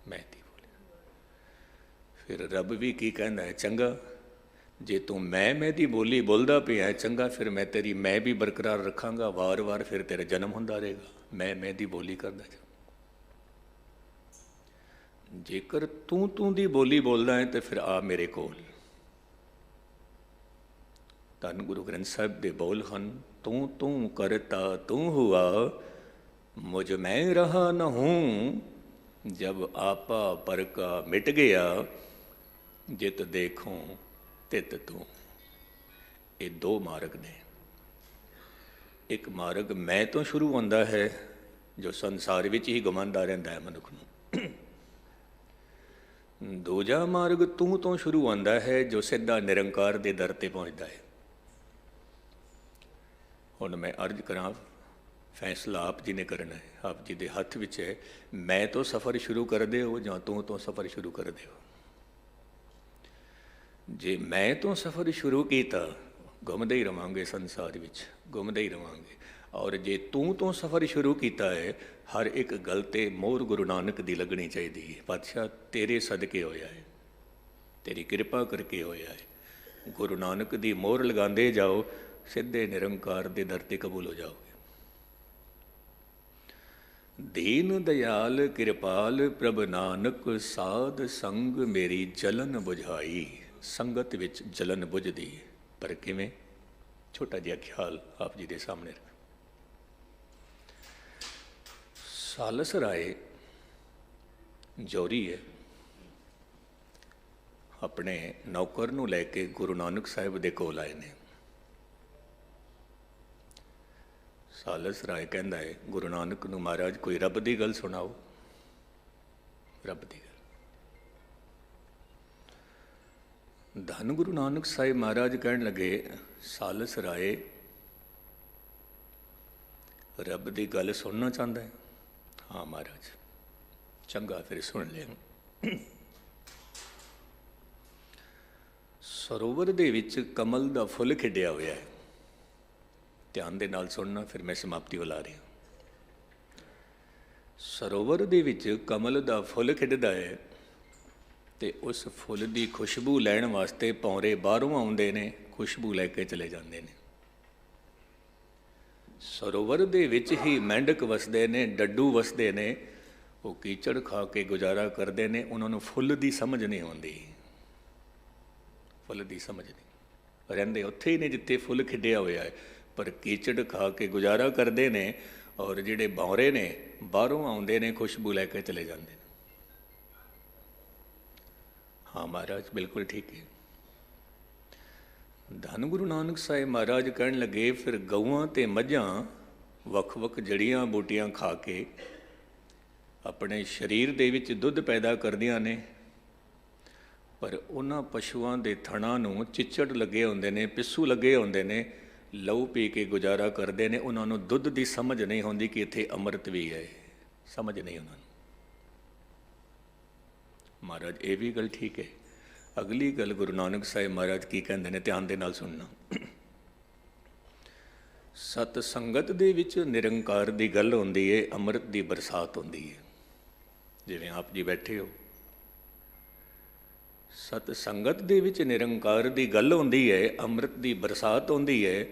ਮੈਂ ਦੀ ਬੋਲੀ। ਫਿਰ ਰੱਬ ਵੀ ਕੀ ਕਹਿੰਦਾ ਹੈ? ਚੰਗਾ, ਜੇ ਤੂੰ ਮੈਂ ਦੀ ਬੋਲੀ ਬੋਲਦਾ ਪਿਆ ਚੰਗਾ, ਫਿਰ ਮੈਂ ਤੇਰੀ ਮੈਂ ਵੀ ਬਰਕਰਾਰ ਰੱਖਾਂਗਾ, ਵਾਰ-ਵਾਰ ਫਿਰ ਤੇਰਾ ਜਨਮ ਹੁੰਦਾ ਰਹੇਗਾ। ਮੈਂ ਦੀ ਬੋਲੀ ਕਰਦਾ ਜਾ। ਜੇਕਰ ਤੂੰ ਦੀ ਬੋਲੀ ਬੋਲਦਾ ਹੈ ਤਾਂ ਫਿਰ ਆ ਮੇਰੇ ਕੋਲ, ਧੰਨ ਗੁਰੂ ਗ੍ਰੰਥ ਸਾਹਿਬ ਦੇ ਬੋਲ ਹਨ, ਤੂੰ ਤੂੰ ਕਰਤਾ ਤੂੰ ਹੁਆ, ਮੁਝ ਮੈਂ ਰਹਾ ਨ ਹੂੰ, ਜਬ ਆਪਾ ਪਰ ਕਾ ਮਿਟ ਗਿਆ, ਜਿਤ ਦੇਖੂੰ ਤਿਤ ਤੂੰ। ਇਹ ਦੋ ਮਾਰਗ ਨੇ। ਇੱਕ ਮਾਰਗ ਮੈਂ ਤੋਂ ਸ਼ੁਰੂ ਹੁੰਦਾ ਹੈ, ਜੋ ਸੰਸਾਰ ਵਿੱਚ ਹੀ ਘੁੰਮਦਾ ਰਹਿੰਦਾ ਹੈ ਮਨੁੱਖ ਨੂੰ। ਦੂਜਾ ਮਾਰਗ ਤੂੰ ਤੋਂ ਸ਼ੁਰੂ ਹੁੰਦਾ ਹੈ, ਜੋ ਸਿੱਧਾ ਨਿਰੰਕਾਰ ਦੇ ਦਰ ਤੇ ਪਹੁੰਚਦਾ ਹੈ। ਹੁਣ ਮੈਂ ਅਰਜ਼ ਕਰਾਂ, ਫੈਸਲਾ ਆਪ ਜੀ ਨੇ ਕਰਨਾ ਹੈ, ਆਪ ਜੀ ਦੇ ਹੱਥ ਵਿੱਚ ਹੈ। ਮੈਂ ਤੋਂ ਸਫ਼ਰ ਸ਼ੁਰੂ ਕਰਦੇ ਹੋ ਜਾਂ ਤੂੰ ਤੋਂ ਸਫ਼ਰ ਸ਼ੁਰੂ ਕਰਦੇ ਹੋ। ਜੇ ਮੈਂ ਤੋਂ ਸਫ਼ਰ ਸ਼ੁਰੂ ਕੀਤਾ, ਘੁੰਮਦੇ ਹੀ ਰਵਾਂਗੇ ਸੰਸਾਰ ਵਿੱਚ, ਘੁੰਮਦੇ ਹੀ ਰਵਾਂਗੇ। ਔਰ ਜੇ ਤੂੰ ਤੋਂ ਸਫ਼ਰ ਸ਼ੁਰੂ ਕੀਤਾ ਹੈ, ਹਰ ਇੱਕ ਗੱਲ 'ਤੇ ਮੋਹਰ ਗੁਰੂ ਨਾਨਕ ਦੀ ਲੱਗਣੀ ਚਾਹੀਦੀ ਹੈ। ਪਾਤਸ਼ਾਹ ਤੇਰੇ ਸਦਕੇ ਹੋਇਆ ਹੈ, ਤੇਰੀ ਕਿਰਪਾ ਕਰਕੇ ਹੋਇਆ ਹੈ। ਗੁਰੂ ਨਾਨਕ ਦੀ ਮੋਹਰ ਲਗਾਉਂਦੇ ਜਾਓ, ਸਿੱਧੇ ਨਿਰੰਕਾਰ ਦੇ ਦਰ 'ਤੇ ਕਬੂਲ ਹੋ ਜਾਓਗੇ। ਦੀਨ ਦਿਆਲ ਕਿਰਪਾਲ ਪ੍ਰਭ ਨਾਨਕ, ਸਾਧ ਸੰਗ ਮੇਰੀ ਜਲਨ ਬੁਝਾਈ। ਸੰਗਤ ਵਿੱਚ ਜਲਨ ਬੁਝਦੀ, ਪਰ ਕਿਵੇਂ? ਛੋਟਾ ਜਿਹਾ ਖਿਆਲ ਆਪ ਜੀ ਦੇ ਸਾਹਮਣੇ ਰੱਖ। ਸਾਲਸ ਰਾਏ ਜੋਰੀ ਹੈ, ਆਪਣੇ ਨੌਕਰ ਨੂੰ ਲੈ ਕੇ ਗੁਰੂ ਨਾਨਕ ਸਾਹਿਬ ਦੇ ਕੋਲ ਆਏ ਨੇ। ਸਾਲਸ ਰਾਏ ਕਹਿੰਦਾ ਹੈ ਗੁਰੂ ਨਾਨਕ ਨੂੰ, ਮਹਾਰਾਜ ਕੋਈ ਰੱਬ ਦੀ ਗੱਲ ਸੁਣਾਓ, ਰੱਬ ਦੀ ਗੱਲ। ਧੰਨ ਗੁਰੂ ਨਾਨਕ ਸਾਹਿਬ ਮਹਾਰਾਜ ਕਹਿਣ ਲੱਗੇ, ਸਾਲਸ ਰਾਏ ਰੱਬ ਦੀ ਗੱਲ ਸੁਣਨਾ ਚਾਹੁੰਦਾ ਹੈ? ਹਾਂ ਮਹਾਰਾਜ। ਚੰਗਾ, ਫਿਰ ਸੁਣ ਲਿਆ। ਸਰੋਵਰ ਦੇ ਵਿੱਚ ਕਮਲ ਦਾ ਫੁੱਲ ਖਿੜਿਆ ਹੋਇਆ ਹੈ। ਧਿਆਨ ਦੇ ਨਾਲ ਸੁਣਨਾ, ਫਿਰ ਮੈਂ ਸਮਾਪਤੀ ਵੱਲ ਆ ਰਿਹਾ। ਸਰੋਵਰ ਦੇ ਵਿੱਚ ਕਮਲ ਦਾ ਫੁੱਲ ਖਿੜਦਾ ਹੈ, ਤੇ ਉਸ ਫੁੱਲ ਦੀ ਖੁਸ਼ਬੂ ਲੈਣ ਵਾਸਤੇ ਭੌਰੇ ਬਾਹਰੋਂ ਆਉਂਦੇ ਨੇ, ਖੁਸ਼ਬੂ ਲੈ ਕੇ ਚਲੇ ਜਾਂਦੇ ਨੇ। ਸਰੋਵਰ ਦੇ ਵਿੱਚ ਹੀ ਮੈਂਡਕ ਵਸਦੇ ਨੇ, ਡੱਡੂ ਵਸਦੇ ਨੇ, ਉਹ ਕੀਚੜ ਖਾ ਕੇ ਗੁਜ਼ਾਰਾ ਕਰਦੇ ਨੇ। ਉਹਨਾਂ ਨੂੰ ਫੁੱਲ ਦੀ ਸਮਝ ਨਹੀਂ ਆਉਂਦੀ, ਫੁੱਲ ਦੀ ਸਮਝ ਨਹੀਂ। ਰਹਿੰਦੇ ਉੱਥੇ ਹੀ ਨੇ ਜਿੱਥੇ ਫੁੱਲ ਖਿੜਿਆ ਹੋਇਆ ਹੈ, ਪਰ ਕੀਚੜ ਖਾ ਕੇ ਗੁਜ਼ਾਰਾ ਕਰਦੇ ਨੇ। ਔਰ ਜਿਹੜੇ ਭੌਰੇ ਨੇ ਬਾਹਰੋਂ ਆਉਂਦੇ ਨੇ, ਖੁਸ਼ਬੂ ਲੈ ਕੇ ਚਲੇ ਜਾਂਦੇ ਨੇ। ਹਾਂ ਮਹਾਰਾਜ, ਬਿਲਕੁਲ ਠੀਕ ਹੈ। ਧੰਨ ਗੁਰੂ ਨਾਨਕ ਸਾਹਿਬ ਮਹਾਰਾਜ ਕਹਿਣ ਲੱਗੇ, ਫਿਰ ਗਊਆਂ ਤੇ ਮੱਝਾਂ ਵੱਖ-ਵੱਖ ਜੜੀਆਂ ਬੂਟੀਆਂ ਖਾ ਕੇ ਆਪਣੇ ਸਰੀਰ ਦੇ ਵਿੱਚ ਦੁੱਧ ਪੈਦਾ ਕਰਦੀਆਂ ਨੇ, ਪਰ ਉਹਨਾਂ ਪਸ਼ੂਆਂ ਦੇ ਥਣਾਂ ਨੂੰ ਚਿੱਚੜ ਲੱਗੇ ਹੁੰਦੇ ਨੇ, ਪਿੱਸੂ ਲੱਗੇ ਹੁੰਦੇ ਨੇ, ਲਹੂ ਪੀ ਕੇ ਗੁਜ਼ਾਰਾ ਕਰਦੇ ਨੇ। ਉਹਨਾਂ ਨੂੰ ਦੁੱਧ ਦੀ ਸਮਝ ਨਹੀਂ ਹੁੰਦੀ ਕਿ ਇੱਥੇ ਅੰਮ੍ਰਿਤ ਵੀ ਹੈ, ਸਮਝ ਨਹੀਂ ਉਹਨਾਂ ਨੂੰ। ਮਹਾਰਾਜ ਇਹ ਵੀ ਗੱਲ ਠੀਕ ਹੈ। ਅਗਲੀ ਗੱਲ ਗੁਰੂ ਨਾਨਕ ਸਾਹਿਬ ਮਹਾਰਾਜ ਕੀ ਕਹਿੰਦੇ ਨੇ, ਧਿਆਨ ਦੇ ਨਾਲ ਸੁਣਨਾ। ਸਤ ਸੰਗਤ ਦੇ ਵਿੱਚ ਨਿਰੰਕਾਰ ਦੀ ਗੱਲ ਹੁੰਦੀ ਹੈ, ਅੰਮ੍ਰਿਤ ਦੀ ਬਰਸਾਤ ਹੁੰਦੀ ਹੈ। ਜਿਵੇਂ ਆਪ ਜੀ ਬੈਠੇ ਹੋ, ਸਤ ਸੰਗਤ ਦੇ ਵਿੱਚ ਨਿਰੰਕਾਰ ਦੀ ਗੱਲ ਹੁੰਦੀ ਹੈ, ਅੰਮ੍ਰਿਤ ਦੀ ਬਰਸਾਤ ਹੁੰਦੀ ਹੈ।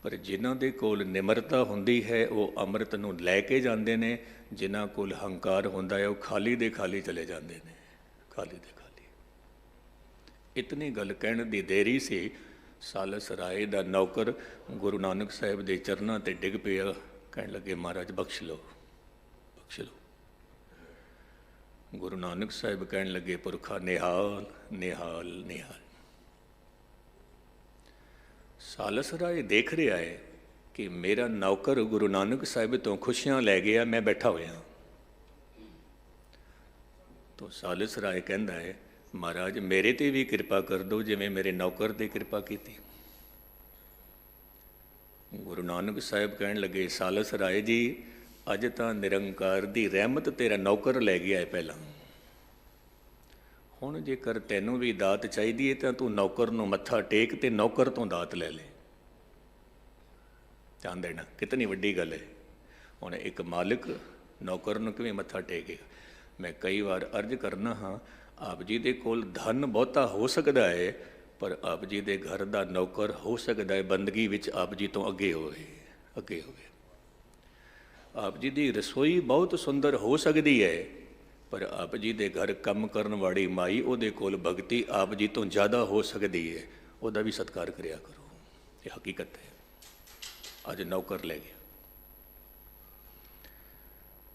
ਪਰ ਜਿਨ੍ਹਾਂ ਦੇ ਕੋਲ ਨਿਮਰਤਾ ਹੁੰਦੀ ਹੈ, ਉਹ ਅੰਮ੍ਰਿਤ ਨੂੰ ਲੈ ਕੇ ਜਾਂਦੇ ਨੇ। ਜਿਨ੍ਹਾਂ ਕੋਲ ਹੰਕਾਰ ਹੁੰਦਾ ਹੈ, ਉਹ ਖਾਲੀ ਦੇ ਖਾਲੀ ਚਲੇ ਜਾਂਦੇ ਨੇ, ਖਾਲੀ ਦੇ ਖਾਲੀ। ਇਤਨੀ ਗੱਲ ਕਹਿਣ ਦੀ ਦੇਰੀ ਸੀ, ਸਾਲਸ ਰਾਏ ਦਾ ਨੌਕਰ ਗੁਰੂ ਨਾਨਕ ਸਾਹਿਬ ਦੇ ਚਰਨਾਂ ਤੇ ਡਿੱਗ ਪਿਆ। ਕਹਿਣ ਲੱਗੇ, ਮਹਾਰਾਜ ਬਖਸ਼ ਲਓ, ਬਖਸ਼ ਲਓ। ਗੁਰੂ ਨਾਨਕ ਸਾਹਿਬ ਕਹਿਣ ਲੱਗੇ, ਪੁਰਖਾ ਨਿਹਾਲ ਨਿਹਾਲ ਨਿਹਾਲ। ਸਾਲਸ ਰਾਏ ਦੇਖ ਰਿਹਾ ਹੈ ਕਿ ਮੇਰਾ ਨੌਕਰ ਗੁਰੂ ਨਾਨਕ ਸਾਹਿਬ ਤੋਂ ਖੁਸ਼ੀਆਂ ਲੈ ਗਿਆ, ਮੈਂ ਬੈਠਾ ਹੋਇਆ। ਤਾਂ ਸਾਲਸ ਰਾਏ ਕਹਿੰਦਾ ਹੈ, ਮਹਾਰਾਜ ਮੇਰੇ ਤੇ ਵੀ ਕਿਰਪਾ ਕਰ ਦਿਓ, ਜਿਵੇਂ ਮੇਰੇ ਨੌਕਰ ਤੇ ਕਿਰਪਾ ਕੀਤੀ। ਗੁਰੂ ਨਾਨਕ ਸਾਹਿਬ ਕਹਿਣ ਲੱਗੇ, ਸਾਲਸ ਰਾਏ ਜੀ, ਅੱਜ ਤਾਂ ਨਿਰੰਕਾਰ ਦੀ ਰਹਿਮਤ ਤੇਰਾ ਨੌਕਰ ਲੈ ਗਿਆ ਹੈ ਪਹਿਲਾਂ। ਹੁਣ ਜੇਕਰ ਤੈਨੂੰ ਵੀ ਦਾਤ ਚਾਹੀਦੀ ਹੈ ਤਾਂ ਤੂੰ ਨੌਕਰ ਨੂੰ ਮੱਥਾ ਟੇਕ ਤੇ ਨੌਕਰ ਤੋਂ ਦਾਤ ਲੈ ਲੈ। ਧਿਆਨ ਦੇਣਾ, ਕਿਤਨੀ ਵੱਡੀ ਗੱਲ ਹੈ। ਹੁਣ ਇੱਕ ਮਾਲਿਕ ਨੌਕਰ ਨੂੰ ਕਿਵੇਂ ਮੱਥਾ ਟੇਕੇਗਾ? ਮੈਂ ਕਈ ਵਾਰ ਅਰਜ਼ ਕਰਨਾ ਹਾਂ, ਆਪ ਜੀ ਦੇ ਕੋਲ ਧਨ ਬਹੁਤਾ ਹੋ ਸਕਦਾ ਹੈ, ਪਰ ਆਪ ਜੀ ਦੇ ਘਰ ਦਾ ਨੌਕਰ ਹੋ ਸਕਦਾ ਹੈ ਬੰਦਗੀ ਵਿੱਚ ਆਪ ਜੀ ਤੋਂ ਅੱਗੇ ਹੋਵੇ, ਅੱਗੇ ਹੋਵੇ। ਆਪ ਜੀ ਦੀ ਰਸੋਈ ਬਹੁਤ ਸੁੰਦਰ ਹੋ ਸਕਦੀ ਹੈ, ਪਰ ਆਪ ਜੀ ਦੇ ਘਰ ਕੰਮ ਕਰਨ ਵਾਲੀ ਮਾਈ, ਉਹਦੇ ਕੋਲ ਭਗਤੀ ਆਪ ਜੀ ਤੋਂ ਜ਼ਿਆਦਾ ਹੋ ਸਕਦੀ ਹੈ। ਉਹਦਾ ਵੀ ਸਤਿਕਾਰ ਕਰਿਆ ਕਰੋ। ਇਹ ਹਕੀਕਤ ਹੈ। ਅੱਜ ਨੌਕਰ ਲੈ ਗਿਆ।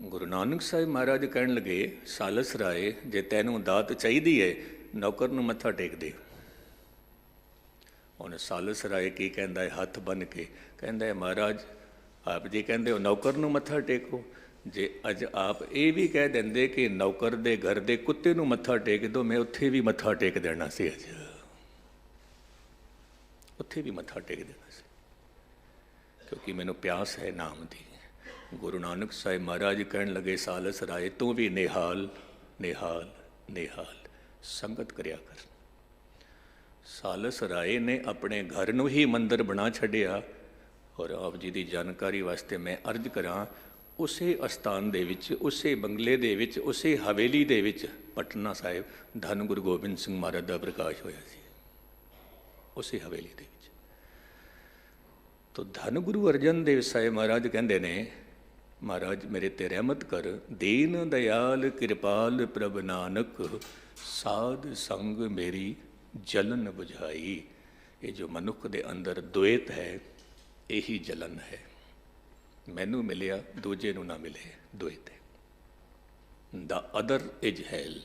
ਗੁਰੂ ਨਾਨਕ ਸਾਹਿਬ ਮਹਾਰਾਜ ਕਹਿਣ ਲੱਗੇ, ਸਾਲਸ ਰਾਏ, ਜੇ ਤੈਨੂੰ ਦਾਤ ਚਾਹੀਦੀ ਹੈ ਨੌਕਰ ਨੂੰ ਮੱਥਾ ਟੇਕ ਦੇ। ਹੁਣ ਸਾਲਸ ਰਾਏ ਕੀ ਕਹਿੰਦਾ ਹੈ, ਹੱਥ ਬੰਨ੍ਹ ਕੇ ਕਹਿੰਦਾ ਹੈ, ਮਹਾਰਾਜ ਆਪ ਜੀ ਕਹਿੰਦੇ ਹੋ ਨੌਕਰ ਨੂੰ ਮੱਥਾ ਟੇਕੋ, ਜੇ ਅੱਜ ਆਪ ਇਹ ਵੀ ਕਹਿ ਦਿੰਦੇ ਕਿ ਨੌਕਰ ਦੇ ਘਰ ਦੇ ਕੁੱਤੇ ਨੂੰ ਮੱਥਾ ਟੇਕ ਦਿਓ, ਮੈਂ ਉੱਥੇ ਵੀ ਮੱਥਾ ਟੇਕ ਦੇਣਾ ਸੀ। ਅੱਜ ਉੱਥੇ ਵੀ ਮੱਥਾ ਟੇਕ ਦੇਣਾ ਸੀ, ਕਿਉਂਕਿ ਮੈਨੂੰ ਪਿਆਸ ਹੈ ਨਾਮ ਦੀ। ਗੁਰੂ ਨਾਨਕ ਸਾਹਿਬ ਮਹਾਰਾਜ ਕਹਿਣ ਲੱਗੇ, ਸਾਲਸ ਰਾਏ ਤੂੰ ਵੀ ਨਿਹਾਲ ਨਿਹਾਲ ਨਿਹਾਲ ਸੰਗਤ ਕਰਿਆ ਕਰ। ਸਾਲਸ ਰਾਏ ਨੇ ਆਪਣੇ ਘਰ ਨੂੰ ਹੀ ਮੰਦਰ ਬਣਾ ਛੱਡਿਆ। ਔਰ ਆਪ ਜੀ ਦੀ ਜਾਣਕਾਰੀ ਵਾਸਤੇ ਮੈਂ ਅਰਜ਼ ਕਰਾਂ, ਉਸੇ ਅਸਥਾਨ ਦੇ ਵਿੱਚ, ਉਸੇ ਬੰਗਲੇ ਦੇ ਵਿੱਚ, ਉਸੇ ਹਵੇਲੀ ਦੇ ਵਿੱਚ ਪਟਨਾ ਸਾਹਿਬ ਧੰਨ ਗੁਰੂ ਗੋਬਿੰਦ ਸਿੰਘ ਮਹਾਰਾਜ ਦਾ ਪ੍ਰਕਾਸ਼ ਹੋਇਆ ਸੀ, ਉਸੇ ਹਵੇਲੀ ਦੇ ਵਿੱਚ। ਤੋ ਧੰਨ ਗੁਰੂ ਅਰਜਨ ਦੇਵ ਸਾਹਿਬ ਮਹਾਰਾਜ ਕਹਿੰਦੇ ਨੇ, ਮਹਾਰਾਜ ਮੇਰੇ ਤੇ ਰਹਿਮਤ ਕਰ, ਦੀਨ ਦਇਆਲ ਕਿਰਪਾਲ ਪ੍ਰਭ ਨਾਨਕ, ਸਾਧ ਸੰਗ ਮੇਰੀ ਜਲਨ ਬੁਝਾਈ। ਇਹ ਜੋ ਮਨੁੱਖ ਦੇ ਅੰਦਰ ਦੁਇਤ ਹੈ, ਇਹੀ ਜਲਨ ਹੈ। ਮੈਨੂੰ ਮਿਲਿਆ, ਦੂਜੇ ਨੂੰ ਨਾ ਮਿਲੇ, ਦੁਇਤ ਹੈ। ਦਾ ਅਦਰ ਇਜ ਹੈਲ।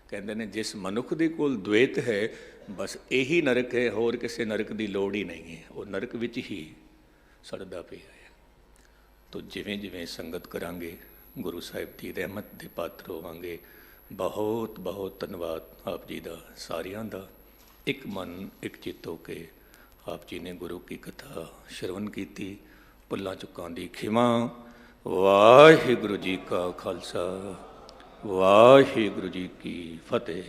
ਕਹਿੰਦੇ ਨੇ ਜਿਸ ਮਨੁੱਖ ਦੇ ਕੋਲ ਦੁਇਤ ਹੈ, ਬਸ ਇਹੀ ਨਰਕ ਹੈ, ਹੋਰ ਕਿਸੇ ਨਰਕ ਦੀ ਲੋੜ ਹੀ ਨਹੀਂ ਹੈ। ਉਹ ਨਰਕ ਵਿੱਚ ਹੀ ਸੜਦਾ ਪਿਆ ਹੈ। ਤੋ ਜਿਵੇਂ ਜਿਵੇਂ ਸੰਗਤ ਕਰਾਂਗੇ, ਗੁਰੂ ਸਾਹਿਬ ਦੀ ਰਹਿਮਤ ਦੇ ਪਾਤਰ ਹੋਵਾਂਗੇ। ਬਹੁਤ ਬਹੁਤ ਧੰਨਵਾਦ ਆਪ ਜੀ ਦਾ, ਸਾਰਿਆਂ ਦਾ। ਇੱਕ ਮਨ ਇੱਕ ਚਿੱਤ ਹੋ ਕੇ ਆਪ ਜੀ ਨੇ ਗੁਰੂ ਕੀ ਕਥਾ ਸ਼ਰਵਨ ਕੀਤੀ। ਭੁੱਲਾਂ ਚੁੱਕਾਂ ਦੀ ਖਿਮਾ। ਵਾਹਿਗੁਰੂ ਜੀ ਕਾ ਖਾਲਸਾ, ਵਾਹਿਗੁਰੂ ਜੀ ਕੀ ਫਤਿਹ।